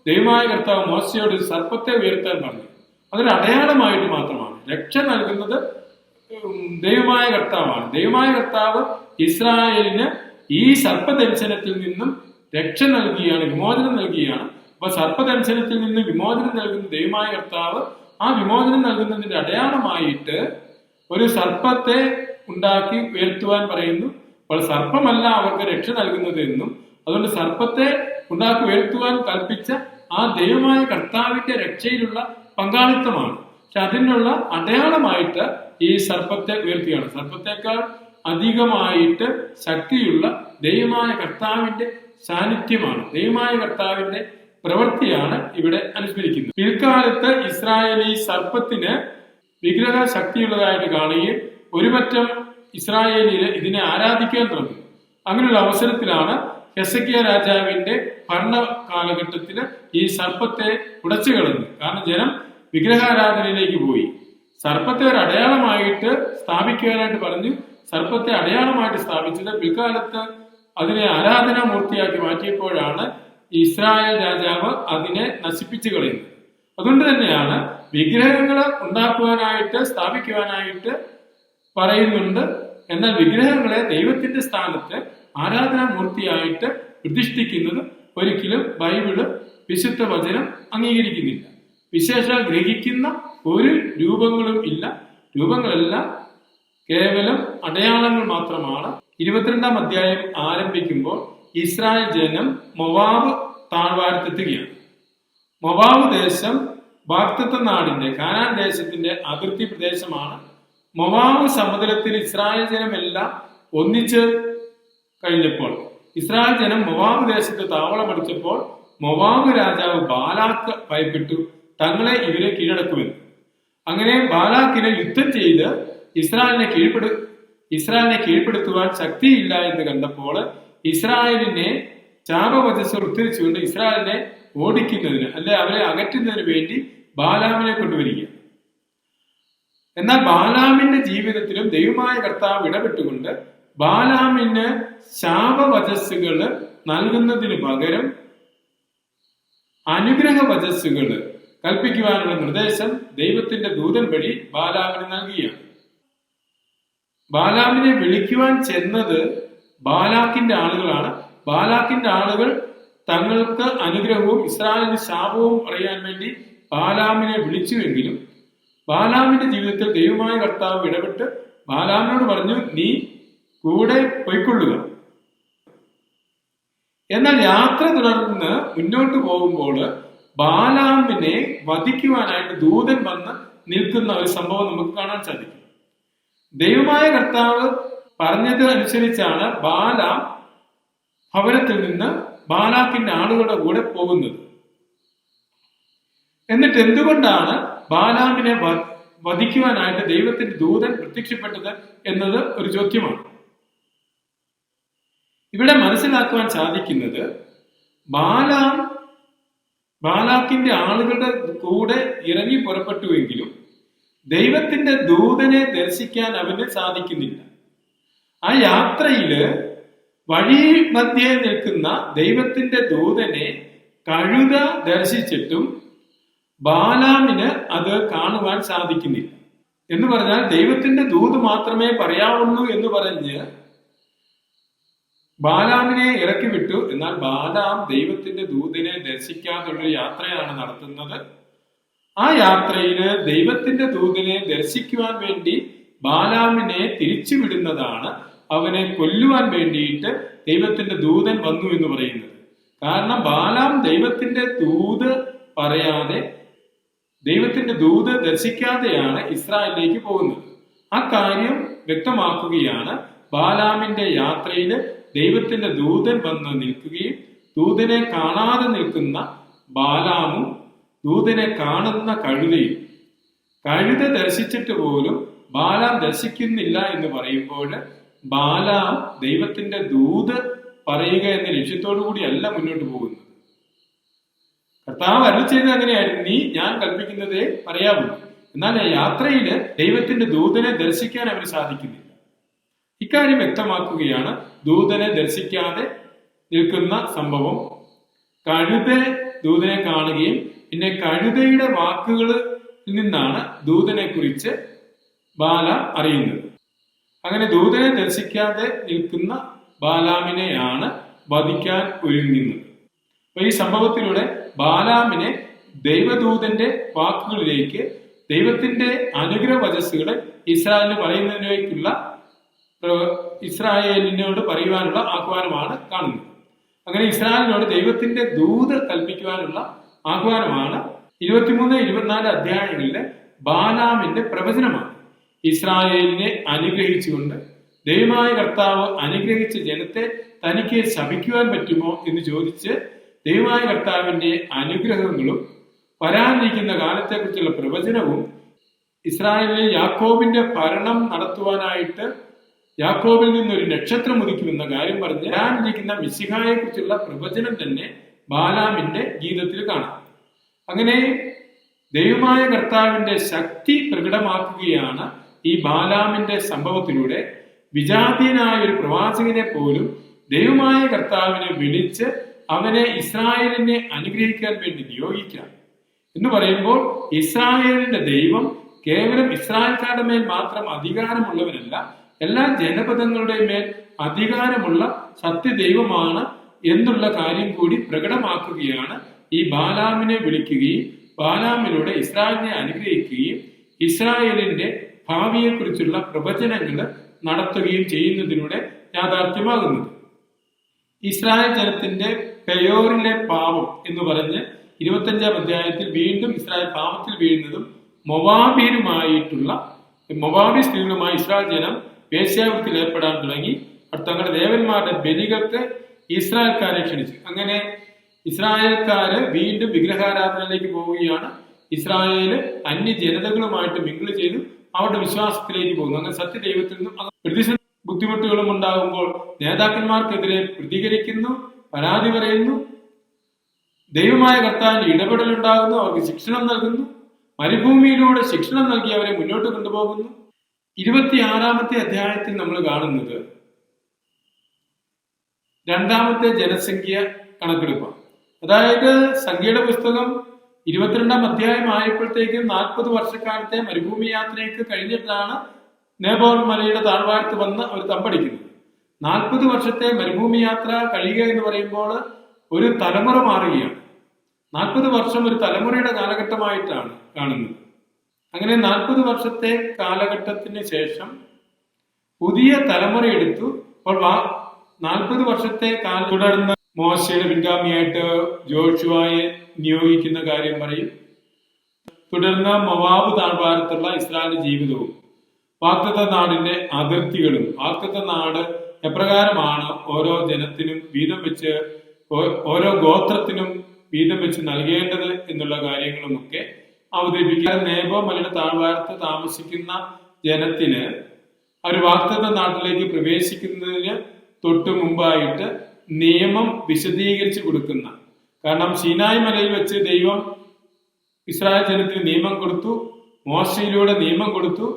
ദൈവമായ കർത്താവ് മോശയോട് സർപ്പത്തെ ഉയർത്താൻ പറഞ്ഞു. അതൊരു അടയാളമായിട്ട് മാത്രമാണ്. രക്ഷ നൽകുന്നത് ദൈവമായ കർത്താവാണ്. ദൈവമായ കർത്താവ് ഇസ്രായേലിന് ഈ സർപ്പദംശനത്തിൽ നിന്നും രക്ഷ നൽകുകയാണ്, വിമോചനം നൽകുകയാണ്. അപ്പൊ സർപ്പദംശനത്തിൽ നിന്ന് വിമോചനം നൽകുന്ന ദൈവമായ കർത്താവ് ആ വിമോചനം നൽകുന്നതിന്റെ അടയാളമായിട്ട് ഒരു സർപ്പത്തെ ഉണ്ടാക്കി ഉയർത്തുവാൻ പറയുന്നു. അപ്പോൾ സർപ്പമല്ല അവർക്ക് രക്ഷ നൽകുന്നത് എന്നും, അതുകൊണ്ട് സർപ്പത്തെ ഉണ്ടാക്കി ഉയർത്തുവാൻ കൽപ്പിച്ച ആ ദൈവമായ കർത്താവിന്റെ രക്ഷയിലുള്ള പങ്കാളിത്തമാണ്. പക്ഷെ അതിനുള്ള അടയാളമായിട്ട് ഈ സർപ്പത്തെ ഉയർത്തുകയാണ്. സർപ്പത്തെക്കാൾ അധികമായിട്ട് ശക്തിയുള്ള ദൈവമായ കർത്താവിന്റെ സാന്നിധ്യമാണ്, ദൈവമായ കർത്താവിന്റെ പ്രവൃത്തിയാണ് ഇവിടെ അനുസ്മരിക്കുന്നത്. പിൽക്കാലത്ത് ഇസ്രായേൽ ഈ സർപ്പത്തിന് വിഗ്രഹ ശക്തിയുള്ളതായിട്ട് കാണുകയും ഒരുപറ്റം ഇസ്രായേലിന് ഇതിനെ ആരാധിക്കാൻ തുടങ്ങി. അങ്ങനെയുള്ള അവസരത്തിലാണ് ഹെസക്കിയ രാജാവിന്റെ ഭരണ കാലഘട്ടത്തില് ഈ സർപ്പത്തെ ഉടച്ചു കളഞ്ഞു. കാരണം ജനം വിഗ്രഹാരാധനയിലേക്ക് പോയി. സർപ്പത്തെ ഒരു അടയാളമായിട്ട് സ്ഥാപിക്കാനായിട്ട് പറഞ്ഞു. സർപ്പത്തെ അടയാളമായിട്ട് സ്ഥാപിച്ചത് പിൽക്കാലത്ത് അതിനെ ആരാധനാമൂർത്തിയാക്കി മാറ്റിയപ്പോഴാണ് ഇസ്രായേൽ രാജാവ് അതിനെ നശിപ്പിച്ചു കളയുന്നത്. അതുകൊണ്ട് തന്നെയാണ് വിഗ്രഹങ്ങൾ ഉണ്ടാക്കുവാനായിട്ട് സ്ഥാപിക്കുവാനായിട്ട് പറയുന്നുണ്ട്. എന്നാൽ വിഗ്രഹങ്ങളെ ദൈവത്തിന്റെ സ്ഥാനത്ത് ആരാധനാമൂർത്തിയായിട്ട് പ്രതിഷ്ഠിക്കുന്നത് ഒരിക്കലും ബൈബിള് വിശുദ്ധ വചനം അംഗീകരിക്കുന്നില്ല. വിശേഷാൽ ഗ്രഹിക്കുന്ന ഒരു രൂപങ്ങളും ഇല്ല. രൂപങ്ങളെല്ലാം കേവലം അടയാളങ്ങൾ മാത്രമാണ്. 22-ാം അധ്യായം ആരംഭിക്കുമ്പോൾ ഇസ്രായേൽ ജനം മൊവാബ് താഴ്വാരത്തെത്തുകയാണ്. മൊവാബ് ദേശം വാഗ്ദത്ത നാടിന്റെ കാനാൻ ദേശത്തിന്റെ അതിർത്തി പ്രദേശമാണ്. മൊവാബ് സമതലത്തിൽ ഇസ്രായേൽ ജനമെല്ലാം ഒന്നിച്ച് കഴിഞ്ഞപ്പോൾ, ഇസ്രായേൽ ജനം മൊവാബ് ദേശത്ത് താവളമടിച്ചപ്പോൾ മൊവാബ് രാജാവ് ബാലാക്ക് ഭയപ്പെട്ടു തങ്ങളെ ഇവരെ കീഴടക്കുമെന്ന്. അങ്ങനെ ബാലാക്കിനെ യുദ്ധം ചെയ്ത് ഇസ്രായേലിനെ കീഴ്പ്പെടുത്തുവാൻ ശക്തിയില്ല എന്ന് കണ്ടപ്പോൾ ഇസ്രായേലിനെ ശാപവചസ്സർ ഉദ്ധരിച്ചുകൊണ്ട് ഇസ്രായേലിനെ ഓടിക്കുന്നതിന് അല്ലെ അവരെ അകറ്റുന്നതിന് വേണ്ടി ബാലാമിനെ കൊണ്ടുവരിക. എന്നാൽ ബാലാമിന്റെ ജീവിതത്തിലും ദൈവമായ കർത്താവ് ഇടപെട്ടുകൊണ്ട് ബാലാമിന് ശാപവചസ്സുകൾ നൽകുന്നതിന് പകരം അനുഗ്രഹ വചസ്സുകൾ കൽപ്പിക്കുവാനുള്ള നിർദ്ദേശം ദൈവത്തിന്റെ ദൂതൻ വഴി ബാലാമിന് നൽകുകയാണ്. ബാലാമിനെ വിളിക്കുവാൻ ചെന്നത് ബാലാക്കിന്റെ ആളുകളാണ്. ബാലാക്കിന്റെ ആളുകൾ തങ്ങൾക്ക് അനുഗ്രഹവും ഇസ്രായേലിന് ശാപവും അറിയാൻ വേണ്ടി ബാലാമിനെ വിളിച്ചുവെങ്കിലും ബാലാമിന്റെ ജീവിതത്തിൽ ദൈവമായ കർത്താവ് ഇടപെട്ട് ബാലാമിനോട് പറഞ്ഞു, നീ കൂടെ പൊയ്ക്കൊള്ളുക. എന്നാൽ യാത്ര തുടർന്ന് മുന്നോട്ട് പോകുമ്പോൾ ബാലാമിനെ വധിക്കുവാനായിട്ട് ദൂതൻ വന്ന് നിൽക്കുന്ന ഒരു സംഭവം നമുക്ക് കാണാൻ സാധിക്കും. ദൈവമായ കർത്താവ് പറഞ്ഞത് അനുസരിച്ചാണ് ബാലാം ഭവനത്തിൽ നിന്ന് ബാലാക്കിന്റെ ആളുകളുടെ കൂടെ പോകുന്നത്. എന്നിട്ട് എന്തുകൊണ്ടാണ് ബാലാമിനെ വധിക്കുവാനായിട്ട് ദൈവത്തിന്റെ ദൂതൻ പ്രത്യക്ഷപ്പെട്ടത് എന്നത് ഒരു ചോദ്യമാണ്. ഇവിടെ മനസ്സിലാക്കുവാൻ സാധിക്കുന്നത് ബാലാക്കിന്റെ ആളുകളുടെ കൂടെ ഇറങ്ങി പുറപ്പെട്ടുവെങ്കിലും ദൈവത്തിന്റെ ദൂതനെ ദർശിക്കാൻ അവന് സാധിക്കുന്നില്ല. ആ യാത്രയില് വഴി മധ്യേ നിൽക്കുന്ന ദൈവത്തിന്റെ ദൂതനെ കഴുത ദർശിച്ചിട്ടും ബാലാമിന് അത് കാണുവാൻ സാധിക്കുന്നില്ല. എന്ന് പറഞ്ഞാൽ ദൈവത്തിന്റെ ദൂത് മാത്രമേ പറയാവുള്ളൂ എന്ന് പറഞ്ഞ് ബാലാമിനെ ഇറക്കി വിട്ടു. എന്നാൽ ബാലാം ദൈവത്തിന്റെ ദൂതനെ ദർശിക്കാതുള്ളൊരു യാത്രയാണ് നടത്തുന്നത്. ആ യാത്രയില് ദൈവത്തിന്റെ ദൂതനെ ദർശിക്കുവാൻ വേണ്ടി ബാലാമിനെ തിരിച്ചുവിടുന്നതാണ് അവനെ കൊല്ലുവാൻ വേണ്ടിയിട്ട് ദൈവത്തിന്റെ ദൂതൻ വന്നു എന്ന് പറയുന്നത്. കാരണം ബാലാം ദൈവത്തിന്റെ ദൂത് പറയാതെ, ദൈവത്തിന്റെ ദൂത് ദർശിക്കാതെയാണ് ഇസ്രായേലിലേക്ക് പോകുന്നത്. ആ കാര്യം വ്യക്തമാക്കുകയാണ്. ബാലാമിന്റെ യാത്രയിൽ ദൈവത്തിന്റെ ദൂതൻ വന്ന് നിൽക്കുകയും ദൂതനെ കാണാതെ നിൽക്കുന്ന ബാലാമും ദൂതനെ കാണുന്ന കഴുതയും, കഴുത ദർശിച്ചിട്ട് പോലും ബാലാം ദർശിക്കുന്നില്ല എന്ന് പറയുമ്പോൾ ബാലാം ദൈവത്തിന്റെ ദൂത് പറയുക എന്ന ലക്ഷ്യത്തോടു കൂടിയല്ല മുന്നോട്ട് പോകുന്നത്. കർത്താവ് അരുളി ചെയ്തത് അങ്ങനെയായിരുന്നു, നീ ഞാൻ കൽപ്പിക്കുന്നതേ പറയാവുള്ളൂ. എന്നാൽ ആ യാത്രയില് ദൈവത്തിന്റെ ദൂതനെ ദർശിക്കാൻ അവന് സാധിക്കുന്നില്ല. ഇക്കാര്യം വ്യക്തമാക്കുകയാണ്. ദൂതനെ ദർശിക്കാതെ നിൽക്കുന്ന സംഭവം, കഴുത ദൂതനെ കാണുകയും പിന്നെ കഴുതയുടെ വാക്കുകളിൽ നിന്നാണ് ദൂതനെ കുറിച്ച് ബാലാം അറിയുന്നത്. അങ്ങനെ ദൂതനെ ദർശിക്കാതെ നിൽക്കുന്ന ബാലാമിനെയാണ് വധിക്കാൻ ഒരുങ്ങുന്നത്. അപ്പൊ ഈ സംഭവത്തിലൂടെ ബാലാമിനെ ദൈവദൂതന്റെ വാക്കുകളിലേക്ക്, ദൈവത്തിന്റെ അനുഗ്രഹ വചസ്സുകളെ ഇസ്രായേലിന് പറയുന്നതിലേക്കുള്ള ഇസ്രായേലിനോട് പറയുവാനുള്ള ആഹ്വാനമാണ് കാണുന്നത്. അങ്ങനെ ഇസ്രായേലിനോട് ദൈവത്തിന്റെ ദൂത് കൽപ്പിക്കുവാനുള്ള ആഹ്വാനമാണ് 23, 24 അധ്യായങ്ങളിലെ ബാലാമിന്റെ പ്രവചനമാണ്. ഇസ്രായേലിനെ അനുഗ്രഹിച്ചുകൊണ്ട് ദൈവമായ കർത്താവ് അനുഗ്രഹിച്ച ജനത്തെ തനിക്ക് ശപിക്കുവാൻ പറ്റുമോ എന്ന് ചോദിച്ച് ദൈവമായ കർത്താവിന്റെ അനുഗ്രഹങ്ങളും വരാനിരിക്കുന്ന കാലത്തെക്കുറിച്ചുള്ള പ്രവചനവും ഇസ്രായേലിലെ യാക്കോബിന്റെ ഭരണം നടത്തുവാനായിട്ട് യാക്കോബിൽ നിന്നൊരു നക്ഷത്രം ഉദിക്കുമെന്ന കാര്യം പറഞ്ഞ് വരാനിരിക്കുന്ന മിശിഹായെ കുറിച്ചുള്ള പ്രവചനം തന്നെ ബാലാമിന്റെ ഗീതത്തിൽ കാണാം. അങ്ങനെ ദൈവമായ കർത്താവിന്റെ ശക്തി പ്രകടമാക്കുകയാണ് ഈ ബാലാമിന്റെ സംഭവത്തിലൂടെ. വിജാതീയനായ ഒരു പ്രവാചകനെ പോലും ദൈവമായ കർത്താവിനെ വിളിച്ച് അവനെ ഇസ്രായേലിനെ അനുഗ്രഹിക്കാൻ വേണ്ടി നിയോഗിക്കാം എന്ന് പറയുമ്പോൾ, ഇസ്രായേലിന്റെ ദൈവം കേവലം ഇസ്രായേൽക്കാരുടെ മേൽ മാത്രം അധികാരമുള്ളവനല്ല, എല്ലാ ജനപദങ്ങളുടെ മേൽ അധികാരമുള്ള സത്യദൈവമാണ് എന്നുള്ള കാര്യം കൂടി പ്രകടമാക്കുകയാണ്. ഈ ബാലാമിനെ വിളിക്കുകയും ബാലാമിലൂടെ ഇസ്രായേലിനെ അനുഗ്രഹിക്കുകയും ഇസ്രായേലിന്റെ ഭാവിയെക്കുറിച്ചുള്ള പ്രവചനങ്ങൾ നടത്തുകയും ചെയ്യുന്നതിലൂടെ യാഥാർത്ഥ്യമാകുന്നത്. ഇസ്രായേൽ ജനത്തിന്റെ പെയോറിലെ പാപം എന്ന് പറഞ്ഞ് 25-ാം അധ്യായത്തിൽ വീണ്ടും ഇസ്രായേൽ പാപത്തിൽ വീഴുന്നതും മൊവാബിയരുമായിട്ടുള്ള മൊവാബി സ്ത്രീകളുമായി ഇസ്രായേൽ ജനം വേശ്യാവൃത്തിയിൽ ഏർപ്പെടാൻ തുടങ്ങി. തങ്ങളുടെ ദേവന്മാരുടെ ബലികൾക്ക് ഇസ്രായേൽക്കാരെ ക്ഷണിച്ചു. അങ്ങനെ ഇസ്രായേൽക്കാര് വീണ്ടും വിഗ്രഹാരാധനയിലേക്ക് പോവുകയാണ്. ഇസ്രായേല് അന്യ ജനതകളുമായിട്ട് മിങ്കിൾ ചെയ്തു അവരുടെ വിശ്വാസത്തിലേക്ക് പോകുന്നു. അങ്ങനെ സത്യദൈവത്തിൽ നിന്നും പ്രതിസന്ധി ബുദ്ധിമുട്ടുകളും ഉണ്ടാകുമ്പോൾ നേതാക്കന്മാർക്കെതിരെ പ്രതികരിക്കുന്നു, പരാതി പറയുന്നു, ദൈവമായ കർത്താവിന്റെ ഇടപെടൽ ഉണ്ടാകുന്നു, അവർക്ക് ശിക്ഷണം നൽകുന്നു, മരുഭൂമിയിലൂടെ ശിക്ഷണം നൽകി അവരെ മുന്നോട്ട് കൊണ്ടുപോകുന്നു. 26-ാമത്തെ അധ്യായത്തിൽ നമ്മൾ കാണുന്നത് രണ്ടാമത്തെ ജനസംഖ്യ കണക്കെടുപ്പാണ്. അതായത് സംഖ്യയുടെ പുസ്തകം 22-ാം അധ്യായം ആയപ്പോഴത്തേക്കും 40 വർഷക്കാലത്തെ മരുഭൂമി യാത്രയ്ക്ക് കഴിഞ്ഞിട്ടാണ് നേബോർ മലയുടെ താഴ്വാരത്ത് വന്ന് അവർ തമ്പടിക്കുന്നത്. 40 വർഷത്തെ മരുഭൂമി യാത്ര കഴിയുക എന്ന് പറയുമ്പോൾ ഒരു തലമുറ മാറുകയാണ്. 40 വർഷം ഒരു തലമുറയുടെ കാലഘട്ടമായിട്ടാണ് കാണുന്നത്. അങ്ങനെ 40 വർഷത്തെ കാലഘട്ടത്തിന് ശേഷം പുതിയ തലമുറ എടുത്തു. അപ്പോൾ 40 വർഷത്തെ തുടർന്ന് മോശയുടെ പിൻഗാമിയായിട്ട് ജോഷുവയെ നിയോഗിക്കുന്ന കാര്യം പറയും. തുടർന്ന് മൊവാബ് താഴ്വാരത്തുള്ള ഇസ്രായേൽ ജീവിതവും വാഗ്ദത്ത നാടിന്റെ അതിർത്തികളും വാഗ്ദത്ത നാട് എപ്രകാരമാണ് ഓരോ ജനത്തിനും വീതം വെച്ച് ഓരോ ഗോത്രത്തിനും വീതം വെച്ച് നൽകേണ്ടത് എന്നുള്ള കാര്യങ്ങളുമൊക്കെ അവതരിപ്പിക്കാൻ. നേബോ മലയുടെ താഴ്വാരത്ത് താമസിക്കുന്ന ജനത്തിന് ഒരു വാഗ്ദത്ത നാട്ടിലേക്ക് പ്രവേശിക്കുന്നതിന് തൊട്ടു മുമ്പായിട്ട് നിയമം വിശദീകരിച്ചു കൊടുക്കുന്ന, കാരണം സീനായ് മലയിൽ വെച്ച് ദൈവം ഇസ്രായേൽ ജനത്തിന് നിയമം കൊടുത്തു, മോശയിലൂടെ നിയമം കൊടുത്തു.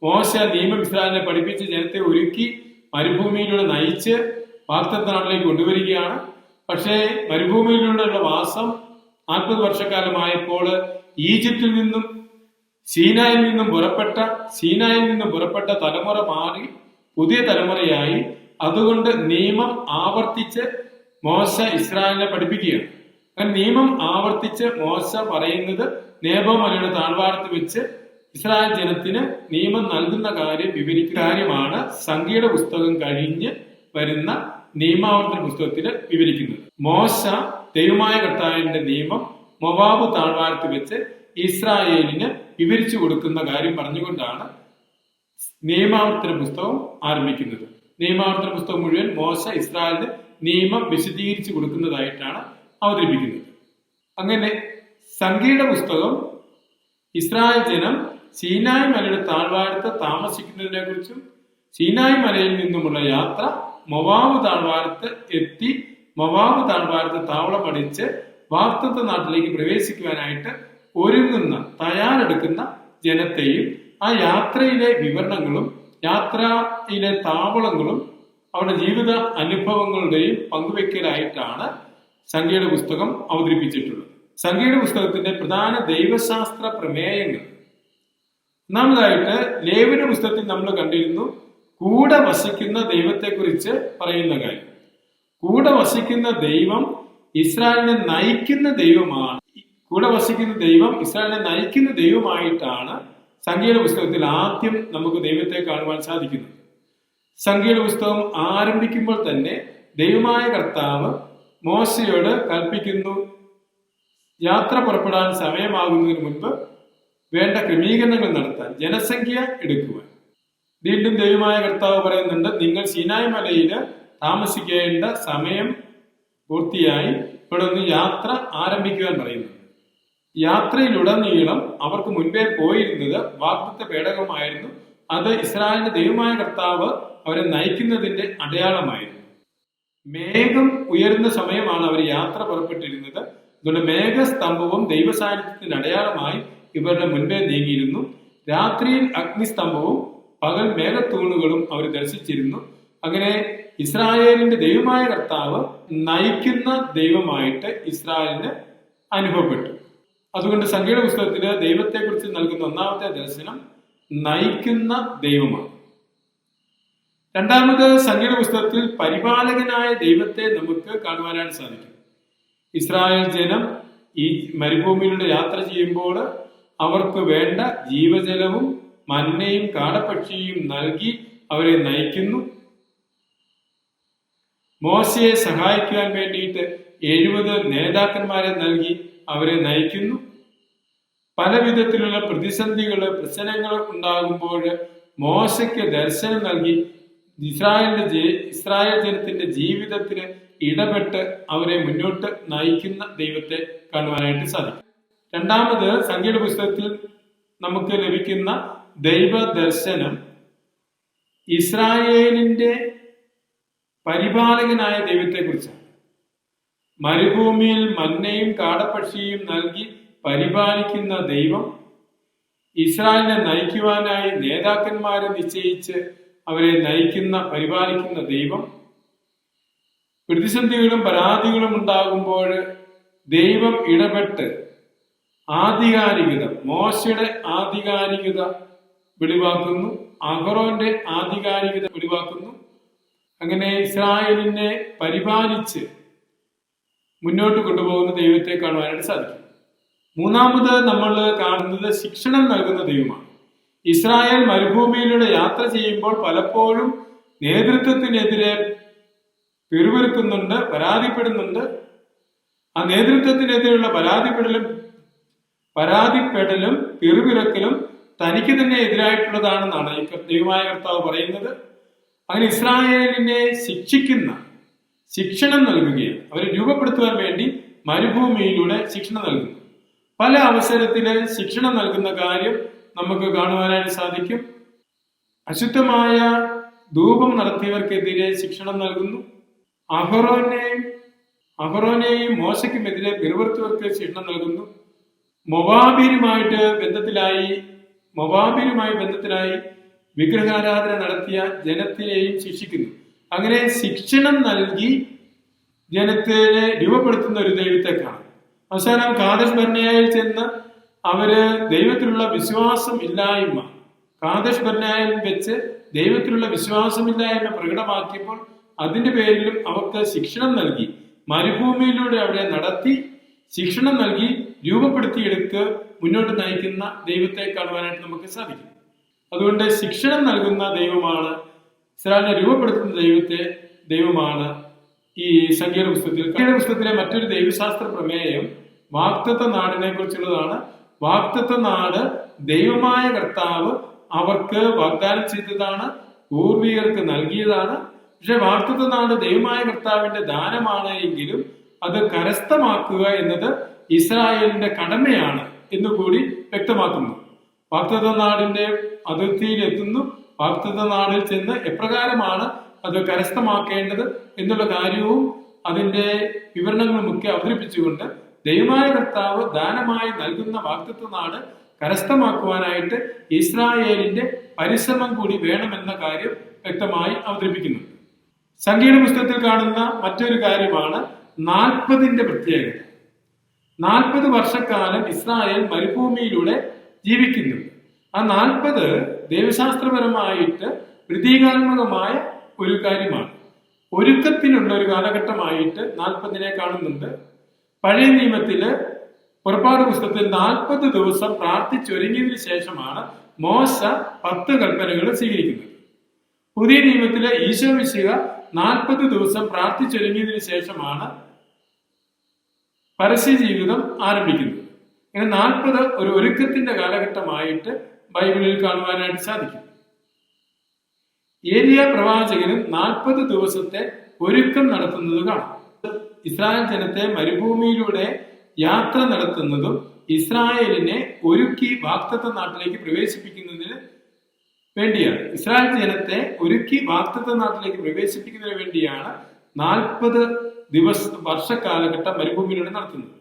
മോശ നിയമം ഇസ്രായേലിനെ പഠിപ്പിച്ച് ജനത്തെ ഒരുക്കി മരുഭൂമിയിലൂടെ നയിച്ച് വാഗ്ദത്ത നാട്ടിലേക്ക് കൊണ്ടുവരികയാണ്. പക്ഷേ മരുഭൂമിയിലൂടെയുള്ള വാസം 40 വർഷക്കാലമായപ്പോൾ ഈജിപ്തിൽ നിന്നും സീനായിൽ നിന്നും പുറപ്പെട്ട തലമുറ മാറി പുതിയ തലമുറയായി. അതുകൊണ്ട് നിയമം ആവർത്തിച്ച് മോശ ഇസ്രായേലിനെ പഠിപ്പിക്കുകയാണ്. അങ്ങനെ നിയമം ആവർത്തിച്ച് മോശ പറയുന്നത് നേബോ മലയുടെ താഴ്വാരത്ത് വെച്ച് ഇസ്രായേൽ ജനത്തിന് നിയമം നൽകുന്ന കാര്യം വിവരിക്കുന്ന കാര്യമാണ് സംഖ്യയുടെ പുസ്തകം കഴിഞ്ഞ് വരുന്ന നിയമാവർത്തന പുസ്തകത്തിൽ വിവരിക്കുന്നത്. മോശ ദൈവമായ കർത്താവിന്റെ നിയമം മൊവാബ് താഴ്വാരത്ത് വെച്ച് ഇസ്രായേലിന് വിവരിച്ചു കൊടുക്കുന്ന കാര്യം പറഞ്ഞുകൊണ്ടാണ് നിയമാവർത്തന പുസ്തകം ആരംഭിക്കുന്നത്. നിയമാവർത്തന പുസ്തകം മുഴുവൻ മോശ ഇസ്രായേലിന് നിയമം വിശദീകരിച്ചു കൊടുക്കുന്നതായിട്ടാണ് അവതരിപ്പിക്കുന്നത്. അങ്ങനെ സംഖ്യയുടെ പുസ്തകം ഇസ്രായേൽ ജനം സീനായ് മലയുടെ താഴ്വാരത്ത് താമസിക്കുന്നതിനെ കുറിച്ചും സീനായ് മലയിൽ നിന്നുമുള്ള യാത്ര മൊവാബ് താഴ്വാരത്ത് എത്തി മൊവാബ് താഴ്വാരത്ത് താവളമടിച്ച് വാഗ്ദത്ത നാട്ടിലേക്ക് പ്രവേശിക്കുവാനായിട്ട് ഒരുങ്ങുന്ന തയ്യാറെടുക്കുന്ന ജനത്തെയും ആ യാത്രയിലെ വിവരണങ്ങളും യാത്രയിലെ താവളങ്ങളും അവരുടെ ജീവിത അനുഭവങ്ങളുടെയും പങ്കുവെക്കലായിട്ടാണ് സംഖ്യയുടെ പുസ്തകം അവതരിപ്പിച്ചിട്ടുള്ളത്. സംഖ്യയുടെ പുസ്തകത്തിന്റെ പ്രധാന ദൈവശാസ്ത്ര പ്രമേയങ്ങൾ. ഒന്നാമതായിട്ട് ലേവ്യരുടെ പുസ്തകത്തിൽ നമ്മൾ കണ്ടിരുന്നു കൂടെ വസിക്കുന്ന ദൈവത്തെക്കുറിച്ച് പറയുന്ന കാര്യം. കൂടെ വസിക്കുന്ന ദൈവം ഇസ്രായേലിനെ നയിക്കുന്ന ദൈവമാണ്. കൂടെ വസിക്കുന്ന ദൈവം ഇസ്രായേലിനെ നയിക്കുന്ന ദൈവമായിട്ടാണ് സംഖ്യയുടെ പുസ്തകത്തിൽ ആദ്യം നമുക്ക് ദൈവത്തെ കാണുവാൻ സാധിക്കുന്നത്. സംഖ്യയുടെ പുസ്തകം ആരംഭിക്കുമ്പോൾ തന്നെ ദൈവമായ കർത്താവ് മോശയോട് കൽപ്പിക്കുന്നു, യാത്ര പുറപ്പെടാൻ സമയമാകുന്നതിന് മുൻപ് വേണ്ട ക്രമീകരണങ്ങൾ നടത്താൻ, ജനസംഖ്യ എടുക്കുവാൻ. വീണ്ടും ദൈവമായ കർത്താവ് പറയുന്നുണ്ട്, നിങ്ങൾ സീനായ് മലയിൽ താമസിക്കേണ്ട സമയം പൂർത്തിയായി ഇവിടെ നിന്ന് യാത്ര ആരംഭിക്കുവാൻ പറയുന്നുണ്ട്. യാത്രയിലുടനീളം അവർക്ക് മുൻപേ പോയിരുന്നത് വാഗ്ദത്ത പേടകമായിരുന്നു. അത് ഇസ്രായേലിന്റെ ദൈവമായ കർത്താവ് അവരെ നയിക്കുന്നതിന്റെ അടയാളമായിരുന്നു. മേഘം ഉയരുന്ന സമയമാണ് അവർ യാത്ര പുറപ്പെട്ടിരുന്നത്. അതുകൊണ്ട് മേഘസ്തംഭവും ദൈവസാന്നിധ്യത്തിന്റെ അടയാളമായി ഇവരുടെ മുൻപേ നീങ്ങിയിരുന്നു. രാത്രിയിൽ അഗ്നിസ്തംഭവും പകൽ മേഘത്തൂണുകളും അവർ ദർശിച്ചിരുന്നു. അങ്ങനെ ഇസ്രായേലിന്റെ ദൈവമായ കർത്താവ് നയിക്കുന്ന ദൈവമായിട്ട് ഇസ്രായേലിന് അനുഭവപ്പെട്ടു. അതുകൊണ്ട് സംഖ്യയുടെ പുസ്തകത്തില് ദൈവത്തെക്കുറിച്ച് നൽകുന്ന ഒന്നാമത്തെ ദർശനം നയിക്കുന്ന ദൈവമാണ്. രണ്ടാമത് സംഖ്യയുടെ പുസ്തകത്തിൽ പരിപാലകനായ ദൈവത്തെ നമുക്ക് കാണുവാനായിട്ട് സാധിക്കും. ഇസ്രായേൽ ജനം ഈ മരുഭൂമിയിലൂടെ യാത്ര ചെയ്യുമ്പോൾ അവർക്ക് വേണ്ട ജീവജലവും മന്നയും കാടപ്പക്ഷിയും നൽകി അവരെ നയിക്കുന്നു. മോശയെ സഹായിക്കുവാൻ വേണ്ടിയിട്ട് 70 നേതാക്കന്മാരെ നൽകി അവരെ നയിക്കുന്നു. പല വിധത്തിലുള്ള പ്രശ്നങ്ങൾ ഉണ്ടാകുമ്പോൾ മോശയ്ക്ക് ദർശനം നൽകി ഇസ്രായേൽ ജനത്തിന്റെ ജീവിതത്തിന് ഇടപെട്ട് അവരെ മുന്നോട്ട് നയിക്കുന്ന ദൈവത്തെ കാണുവാനായിട്ട് സാധിക്കും. രണ്ടാമത് സംഖ്യയുടെ പുസ്തകത്തിൽ നമുക്ക് ലഭിക്കുന്ന ദൈവ ദർശനം ഇസ്രായേലിന്റെ പരിപാലകനായ ദൈവത്തെക്കുറിച്ചാണ്. മരുഭൂമിയിൽ മന്നയും കാടപ്പക്ഷിയും നൽകി പരിപാലിക്കുന്ന ദൈവം, ഇസ്രായേലിനെ നയിക്കുവാനായി നേതാക്കന്മാരെ നിശ്ചയിച്ച് അവരെ നയിക്കുന്ന പരിപാലിക്കുന്ന ദൈവം, പ്രതിസന്ധികളും പരാതികളും ഉണ്ടാകുമ്പോൾ ദൈവം ഇടപെട്ട് ആധികാരികത, മോശയുടെ ആധികാരികത വെളിവാക്കുന്നു, അഹറോന്റെ ആധികാരികത വെളിവാക്കുന്നു. അങ്ങനെ ഇസ്രായേലിനെ പരിപാലിച്ച് മുന്നോട്ട് കൊണ്ടുപോകുന്ന ദൈവത്തെ കാണുവാനായിട്ട് സാധിക്കും. മൂന്നാമത് നമ്മൾ കാണുന്നത് ശിക്ഷണം നൽകുന്ന ദൈവമാണ്. ഇസ്രായേൽ മരുഭൂമിയിലൂടെ യാത്ര ചെയ്യുമ്പോൾ പലപ്പോഴും നേതൃത്വത്തിനെതിരെ പിറുപിറുക്കുന്നുണ്ട്, പരാതിപ്പെടുന്നുണ്ട്. ആ നേതൃത്വത്തിനെതിരെയുള്ള പരാതിപ്പെടലും പിറുപിറക്കലും തനിക്ക് തന്നെ എതിരായിട്ടുള്ളതാണെന്നാണ് ഈ ദൈവമായ കർത്താവ് പറയുന്നത്. അങ്ങനെ ഇസ്രായേലിനെ ശിക്ഷണം നൽകുകയാണ്. അവരെ രൂപപ്പെടുത്തുവാൻ വേണ്ടി മരുഭൂമിയിലൂടെ ശിക്ഷണം നൽകുന്നു. പല അവസരത്തില് ശിക്ഷണം നൽകുന്ന കാര്യം നമുക്ക് കാണുവാനായിട്ട് സാധിക്കും. അശുദ്ധമായ ധൂപം നടത്തിയവർക്കെതിരെ ശിക്ഷണം നൽകുന്നു. അഹറോനെയും മോശയ്ക്കുമെതിരെ പിറുപിറുത്തവർക്ക് ശിക്ഷണം നൽകുന്നു. മൊവാബിയരുമായി ബന്ധത്തിലായി വിഗ്രഹാരാധന നടത്തിയ ജനത്തിനെയും ശിക്ഷിക്കുന്നു. അങ്ങനെ ശിക്ഷണം നൽകി ജനത്തിനെ രൂപപ്പെടുത്തുന്ന ഒരു ദൈവത്തെ കാണാം. അവസാനം കാദേശ് ബർന്നേയയിൽ ചെന്ന് അവര് ദൈവത്തിലുള്ള വിശ്വാസം ഇല്ലായ്മ വെച്ച് ദൈവത്തിലുള്ള വിശ്വാസമില്ലായ്മ പ്രകടമാക്കിയപ്പോൾ അതിന്റെ പേരിലും അവർക്ക് ശിക്ഷണം നൽകി മരുഭൂമിയിലൂടെ അവിടെ നടത്തി ശിക്ഷണം നൽകി രൂപപ്പെടുത്തിയെടുത്ത് മുന്നോട്ട് നയിക്കുന്ന ദൈവത്തെ കാണുവാനായിട്ട് നമുക്ക് സാധിക്കും. അതുകൊണ്ട് ശിക്ഷണം നൽകുന്ന ദൈവമാണ്, ഇസ്രായേലിനെ രൂപപ്പെടുത്തുന്ന ദൈവമാണ് ഈ സംഖ്യയുടെ പുസ്തകത്തിലെ മറ്റൊരു ദൈവശാസ്ത്ര പ്രമേയം വാഗ്ദത്ത നാടിനെ കുറിച്ചുള്ളതാണ്. വാഗ്ദത്ത നാട് ദൈവമായ കർത്താവ് അവർക്ക് വാഗ്ദാനം ചെയ്തതാണ്, പൂർവികർക്ക് നൽകിയതാണ്. പക്ഷെ വാഗ്ദത്ത നാട് ദൈവമായ കർത്താവിന്റെ ദാനമാണ് എങ്കിലും അത് കരസ്ഥമാക്കുക എന്നത് ഇസ്രായേലിന്റെ കടമയാണ് എന്നുകൂടി വ്യക്തമാക്കുന്നു. വാഗ്ദത്ത നാടിന്റെ അതിർത്തിയിൽ എത്തുന്നു. വാഗ്ദത്ത നാടിൽ ചെന്ന് എപ്രകാരമാണ് അത് കരസ്ഥമാക്കേണ്ടത് എന്നുള്ള കാര്യവും അതിന്റെ വിവരണങ്ങളുമൊക്കെ അവതരിപ്പിച്ചുകൊണ്ട് ദൈവമായ കർത്താവ് ദാനമായി നൽകുന്ന വാഗ്ദത്ത നാട് കരസ്ഥമാക്കുവാനായിട്ട് ഇസ്രായേലിന്റെ പരിശ്രമം കൂടി വേണമെന്ന കാര്യം വ്യക്തമായി അവതരിപ്പിക്കുന്നു. സംഖ്യയുടെ പുസ്തകത്തിൽ കാണുന്ന മറ്റൊരു കാര്യമാണ് 40ന്റെ പ്രത്യേകത. 40 വർഷക്കാലം ഇസ്രായേൽ മരുഭൂമിയിലൂടെ ജീവിക്കുന്നുണ്ട്. ആ 40 ദൈവശാസ്ത്രപരമായിട്ട് പ്രതീകാത്മകമായ ഒരു കാര്യമാണ്. ഒരുക്കത്തിനുള്ള ഒരു കാലഘട്ടമായിട്ട് 40നെ കാണുന്നുണ്ട്. പഴയ നിയമത്തില് പുറപ്പാട് പുസ്തകത്തിൽ 40 ദിവസം പ്രാർത്ഥിച്ചൊരുങ്ങിയതിനു ശേഷമാണ് മോശ 10 കൽപ്പനകൾ സ്വീകരിക്കുന്നത്. പുതിയ നിയമത്തിലെ ഈശോ മിശിഹ 40 ദിവസം പ്രാർത്ഥിച്ചൊരുങ്ങിയതിനു ശേഷമാണ് പരസ്യ ജീവിതം ആരംഭിക്കുന്നത്. ഇങ്ങനെ 40 ഒരു ഒരുക്കത്തിന്റെ കാലഘട്ടമായിട്ട് ബൈബിളിൽ കാണുവാനായിട്ട് സാധിക്കും. ഏലിയ പ്രവാചകനും 40 ദിവസത്തെ ഒരുക്കം നടത്തുന്നത് കാണാം. ഇസ്രായേൽ ജനത്തെ മരുഭൂമിയിലൂടെ യാത്ര നടത്തുന്നതും ഇസ്രായേലിനെ ഒരുക്കി വാഗ്ദത്ത നാട്ടിലേക്ക് പ്രവേശിപ്പിക്കുന്നതിന് വേണ്ടിയാണ്. ഇസ്രായേൽ ജനത്തെ ഒരുക്കി വാഗ്ദത്ത നാട്ടിലേക്ക് പ്രവേശിപ്പിക്കുന്നതിന് വേണ്ടിയാണ് 40 വർഷക്കാലഘട്ടം മരുഭൂമിയിലൂടെ നടത്തുന്നത്.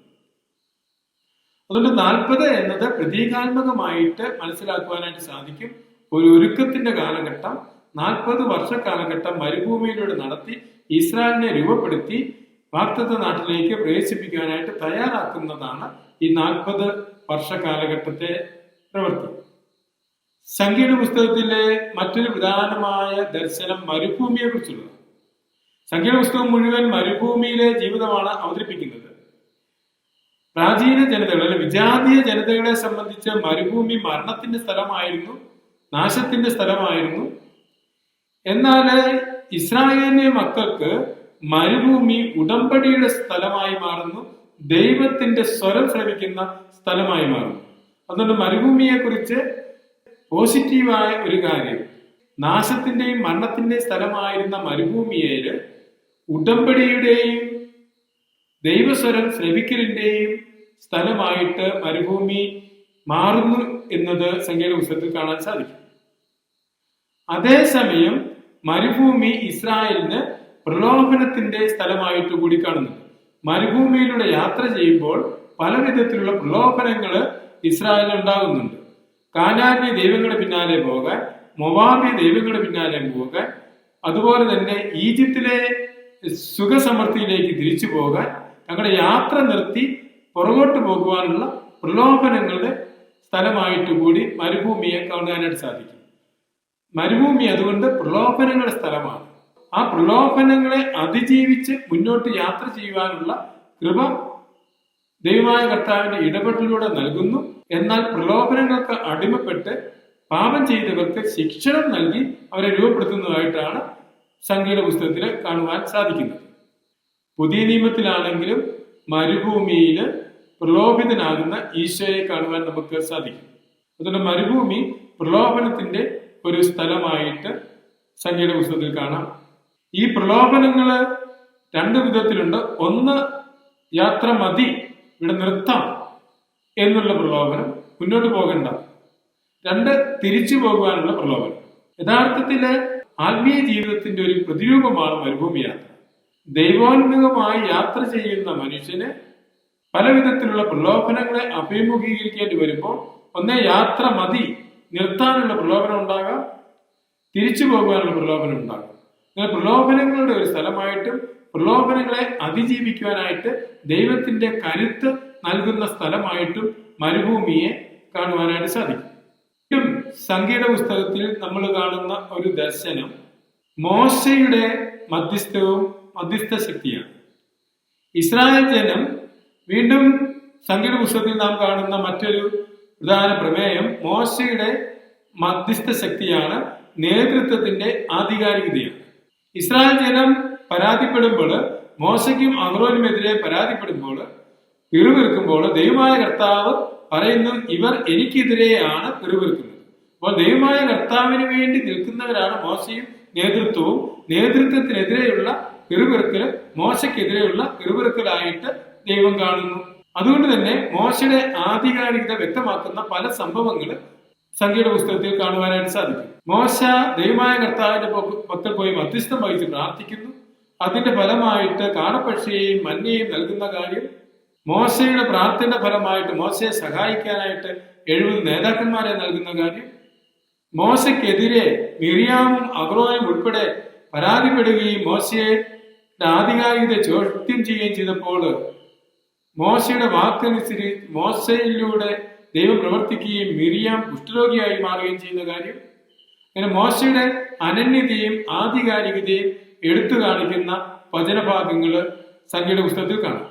അതുകൊണ്ട് 40 എന്നത് പ്രതീകാത്മകമായിട്ട് മനസ്സിലാക്കുവാനായിട്ട് സാധിക്കും. ഒരു ഒരുക്കത്തിന്റെ കാലഘട്ടം 40 വർഷക്കാലഘട്ടം മരുഭൂമിയിലൂടെ നടത്തി ഇസ്രായേലിനെ രൂപപ്പെടുത്തി വാഗ്ദത്ത നാട്ടിലേക്ക് പ്രവേശിപ്പിക്കാനായിട്ട് തയ്യാറാക്കുന്നതാണ് ഈ 40 വർഷക്കാലഘട്ടത്തെ പ്രവൃത്തി. സംഖ്യയുടെ പുസ്തകത്തിലെ മറ്റൊരു പ്രധാനമായ ദർശനം മരുഭൂമിയെ കുറിച്ചുള്ളതാണ്. സംഖ്യയുടെ പുസ്തകം മുഴുവൻ മരുഭൂമിയിലെ ജീവിതമാണ് അവതരിപ്പിക്കുന്നത്. പ്രാചീന ജനതകൾ അല്ലെ വിജാതീയ ജനതകളെ സംബന്ധിച്ച് മരുഭൂമി മരണത്തിന്റെ സ്ഥലമായിരുന്നു, നാശത്തിന്റെ സ്ഥലമായിരുന്നു. എന്നാൽ ഇസ്രായേലിലെ മക്കൾക്ക് മരുഭൂമി ഉടമ്പടിയുടെ സ്ഥലമായി മാറുന്നു, ദൈവത്തിന്റെ സ്വരം ശ്രവിക്കുന്ന സ്ഥലമായി മാറുന്നു. അതുകൊണ്ട് മരുഭൂമിയെ കുറിച്ച് പോസിറ്റീവായ ഒരു കാര്യം, നാശത്തിന്റെയും മരണത്തിന്റെയും സ്ഥലമായിരുന്ന മരുഭൂമിയേല് ഉടമ്പടിയുടെയും ദൈവസ്വരം ശ്രവിക്കലിന്റെയും സ്ഥലമായിട്ട് മരുഭൂമി മാറുന്നു എന്നത് സംഖ്യയുടെ പുസ്തകത്തിൽ കാണാൻ സാധിക്കും. അതേസമയം മരുഭൂമി ഇസ്രായേലിന് പ്രലോഭനത്തിന്റെ സ്ഥലമായിട്ട് കൂടി കാണുന്നു. മരുഭൂമിയിലൂടെ യാത്ര ചെയ്യുമ്പോൾ പല വിധത്തിലുള്ള പ്രലോഭനങ്ങൾ ഇസ്രായേലിന് ഉണ്ടാകുന്നുണ്ട്. കാനാന്യ ദൈവങ്ങളുടെ പിന്നാലെ പോകാൻ, മൊവാബി ദൈവങ്ങളുടെ പിന്നാലെ പോകാൻ, അതുപോലെ തന്നെ ഈജിപ്തിലെ സുഖസമൃദ്ധിയിലേക്ക് തിരിച്ചു പോകാൻ, തങ്ങളുടെ യാത്ര നിർത്തി പുറകോട്ട് പോകുവാനുള്ള പ്രലോഭനങ്ങളുടെ സ്ഥലമായിട്ട് കൂടി മരുഭൂമിയെ കാണാനായിട്ട് സാധിക്കും. മരുഭൂമി അതുകൊണ്ട് പ്രലോഭനങ്ങളുടെ സ്ഥലമാണ്. ആ പ്രലോഭനങ്ങളെ അതിജീവിച്ച് മുന്നോട്ട് യാത്ര ചെയ്യുവാനുള്ള കൃപ ദൈവമായ കർത്താവിന്റെ ഇടപെടലിലൂടെ നൽകുന്നു. എന്നാൽ പ്രലോഭനങ്ങൾക്ക് അടിമപ്പെട്ട് പാപം ചെയ്തവർക്ക് ശിക്ഷണം നൽകി അവരെ രൂപപ്പെടുത്തുന്നതായിട്ടാണ് സംഖ്യയുടെ പുസ്തകത്തിൽ കാണുവാൻ സാധിക്കുന്നത്. പുതിയ നിയമത്തിലാണെങ്കിലും മരുഭൂമിയിൽ പ്രലോഭിതനാകുന്ന ഈശോയെ കാണുവാൻ നമുക്ക് സാധിക്കും. അതുകൊണ്ട് മരുഭൂമി പ്രലോഭനത്തിന്റെ ഒരു സ്ഥലമായിട്ട് സംഖ്യയുടെ പുസ്തകത്തിൽ കാണാം. ഈ പ്രലോഭനങ്ങള് 2 വിധത്തിലുണ്ട്. ഒന്ന്, യാത്ര മതി, ഇവിടെ നിർത്താം എന്നുള്ള പ്രലോഭനം, മുന്നോട്ട് പോകണ്ട. 2, തിരിച്ചു പോകുവാനുള്ള പ്രലോഭനം. യഥാർത്ഥത്തില് ആത്മീയ ജീവിതത്തിന്റെ ഒരു പ്രതിരൂപമാണ് മരുഭൂമി യാത്ര. ദൈവോന്മുഖമായി യാത്ര ചെയ്യുന്ന മനുഷ്യന് പല വിധത്തിലുള്ള പ്രലോഭനങ്ങളെ അഭിമുഖീകരിക്കേണ്ടി വരുമ്പോൾ ഒന്നേ യാത്ര മതി, നിർത്താനുള്ള പ്രലോഭനം ഉണ്ടാകാം, തിരിച്ചു പോകുവാനുള്ള പ്രലോഭനം ഉണ്ടാകാം. അങ്ങനെ പ്രലോഭനങ്ങളുടെ ഒരു സ്ഥലമായിട്ടും പ്രലോഭനങ്ങളെ അതിജീവിക്കുവാനായിട്ട് ദൈവത്തിന്റെ കരുത്ത് നൽകുന്ന സ്ഥലമായിട്ടും മരുഭൂമിയെ കാണുവാനായിട്ട് സാധിക്കും. സംഖ്യയുടെ പുസ്തകത്തിൽ നമ്മൾ കാണുന്ന ഒരു ദർശനം മോശയുടെ മധ്യസ്ഥ ശക്തിയാണ്. ഇസ്രായേൽ ജനം വീണ്ടും സംഖ്യയുടെ പുസ്തകത്തിൽ നാം കാണുന്ന മറ്റൊരു പ്രധാന പ്രമേയം മോശയുടെ മധ്യസ്ഥ ശക്തിയാണ്, നേതൃത്വത്തിന്റെ ആധികാരികതയാണ്. ഇസ്രായേൽ ജനം പരാതിപ്പെടുമ്പോൾ, മോശയ്ക്കും അഹ്റോനുമെതിരെ പരാതിപ്പെടുമ്പോൾ, പിറുപിറുക്കുമ്പോൾ ദൈവമായ കർത്താവ് പറയുന്നു, ഇവർ എനിക്കെതിരെയാണ് പിറുപിറുക്കുന്നത്. അപ്പോൾ ദൈവമായ കർത്താവിന് വേണ്ടി നിൽക്കുന്നവരാണ് മോശയും നേതൃത്വവും. നേതൃത്വത്തിനെതിരെയുള്ള പിറുപിറുക്കല് മോശക്കെതിരെയുള്ള പിറുപിറുക്കലായിട്ട് ദൈവം കാണുന്നു. അതുകൊണ്ട് തന്നെ മോശയുടെ ആധികാരികത വ്യക്തമാക്കുന്ന പല സംഭവങ്ങൾ സംഖ്യയുടെ പുസ്തകത്തിൽ കാണുവാനായിട്ട് സാധിക്കും. മോശ ദൈവമായ കർത്താവിന്റെ പക്കൽ പോയി മധ്യസ്ഥം വഹിച്ച് പ്രാർത്ഥിക്കുന്നു. അതിന്റെ ഫലമായിട്ട് കാടപ്പക്ഷിയെയും മഞ്ഞയെയും നൽകുന്ന കാര്യം, മോശയുടെ പ്രാർത്ഥനയുടെ ഫലമായിട്ട് മോശയെ സഹായിക്കാനായിട്ട് 70 നേതാക്കന്മാരെ നൽകുന്ന കാര്യം, മോശക്കെതിരെ മിറിയാമും അഹ്റോനും ഉൾപ്പെടെ പരാതിപ്പെടുകയും മോശയുടെ ആധികാരികത ചോദ്യം ചെയ്യുകയും ചെയ്തപ്പോൾ മോശയുടെ വാക്കനുസരിച്ച് മോശയിലൂടെ ദൈവം പ്രവർത്തിക്കുകയും മിറിയാം കുഷ്ഠരോഗിയായി മാറുകയും ചെയ്യുന്ന കാര്യം, അങ്ങനെ മോശയുടെ അനന്യതയും ആധികാരികതയും എടുത്തു കാണിക്കുന്ന വചനഭാഗങ്ങൾ സംഖ്യയുടെ പുസ്തകത്തിൽ കാണാം.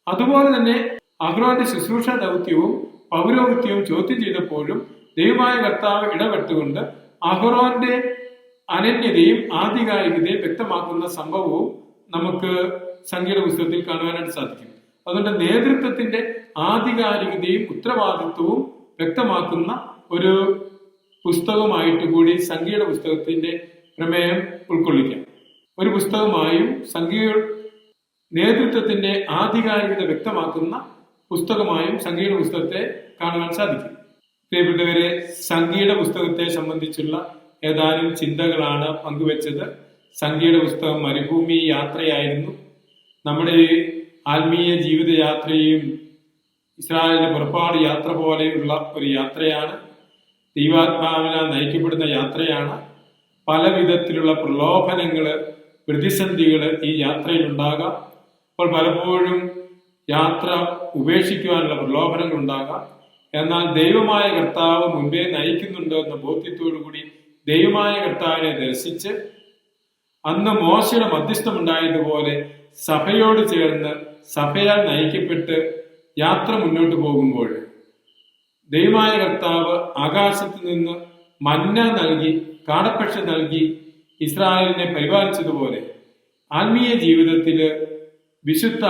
അതുപോലെ തന്നെ അഹ്റോന്റെ ശുശ്രൂഷ ദൗത്യവും പൗരോഹിത്യവും ചോദ്യം ചെയ്തപ്പോഴും ദൈവമായ കർത്താവ് ഇടപെട്ടുകൊണ്ട് അഹ്റോന്റെ അനന്യതയും ആധികാരികതയും വ്യക്തമാക്കുന്ന സംഭവവും നമുക്ക് സംഖ്യയുടെ പുസ്തകത്തിൽ കാണുവാനായിട്ട് സാധിക്കും. അതുകൊണ്ട് നേതൃത്വത്തിന്റെ ആധികാരികതയും ഉത്തരവാദിത്വവും വ്യക്തമാക്കുന്ന ഒരു പുസ്തകമായിട്ട് കൂടി സംഖ്യയുടെ പുസ്തകത്തിന്റെ പ്രമേയം ഉൾക്കൊള്ളിക്കാം. ഒരു പുസ്തകമായും സംഖ്യയുടെ നേതൃത്വത്തിന്റെ ആധികാരികത വ്യക്തമാക്കുന്ന പുസ്തകമായും സംഖ്യയുടെ പുസ്തകത്തെ കാണുവാൻ സാധിക്കും. പ്രിയപ്പെട്ടവരെ, സംഖ്യയുടെ പുസ്തകത്തെ സംബന്ധിച്ചുള്ള ഏതാനും ചിന്തകളാണ് പങ്കുവെച്ചത്. സംഖ്യയുടെ പുസ്തകം മരുഭൂമി യാത്രയായിരുന്നു. നമ്മുടെ ആത്മീയ ജീവിതയാത്രയും ഇസ്രായേലിന്റെ പുറപ്പാട് യാത്ര പോലെയുള്ള ഒരു യാത്രയാണ്. ദൈവാത്മാവിനാൽ നയിക്കപ്പെടുന്ന യാത്രയാണ്. പല വിധത്തിലുള്ള പ്രലോഭനങ്ങള്, പ്രതിസന്ധികള് ഈ യാത്രയിൽ ഉണ്ടാകാം. അപ്പോൾ പലപ്പോഴും യാത്ര ഉപേക്ഷിക്കുവാനുള്ള പ്രലോഭനങ്ങൾ ഉണ്ടാകാം. എന്നാൽ ദൈവമായ കർത്താവ് മുൻപേ നയിക്കുന്നുണ്ടോ എന്ന ബോധ്യത്തോടു കൂടി ദൈവമായ കർത്താവിനെ ദർശിച്ച് അന്ന് മോശയുടെ മധ്യസ്ഥം ഉണ്ടായതുപോലെ സഭയോട് ചേർന്ന് സഭയാൽ നയിക്കപ്പെട്ട് യാത്ര മുന്നോട്ട് പോകുമ്പോൾ ദൈവമായ കർത്താവ് ആകാശത്ത് നിന്ന് മന്ന നൽകി, കാടപ്പക്ഷി നൽകി ഇസ്രായേലിനെ പരിപാലിച്ചതുപോലെ ആത്മീയ ജീവിതത്തില് വിശുദ്ധ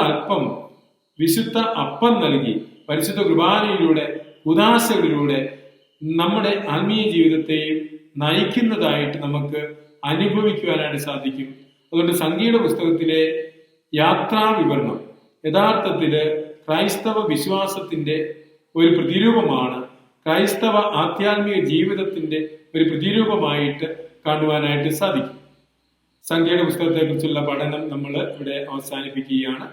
അപ്പം നൽകി പരിശുദ്ധ കുർബാനയിലൂടെ ഉദാസകളിലൂടെ നമ്മുടെ ആത്മീയ ജീവിതത്തെയും നയിക്കുന്നതായിട്ട് നമുക്ക് അനുഭവിക്കുവാനായിട്ട് സാധിക്കും. അതുകൊണ്ട് സംഖ്യയുടെ പുസ്തകത്തിലെ യാത്രാ വിവരണം യഥാർത്ഥത്തില് ക്രൈസ്തവ വിശ്വാസത്തിന്റെ ഒരു പ്രതിരൂപമാണ്. ക്രൈസ്തവ ആധ്യാത്മിക ജീവിതത്തിന്റെ ഒരു പ്രതിരൂപമായിട്ട് കാണുവാനായിട്ട് സാധിക്കും. സംഖ്യയുടെ പുസ്തകത്തെ കുറിച്ചുള്ള പഠനം നമ്മൾ ഇവിടെ അവസാനിപ്പിക്കുകയാണ്.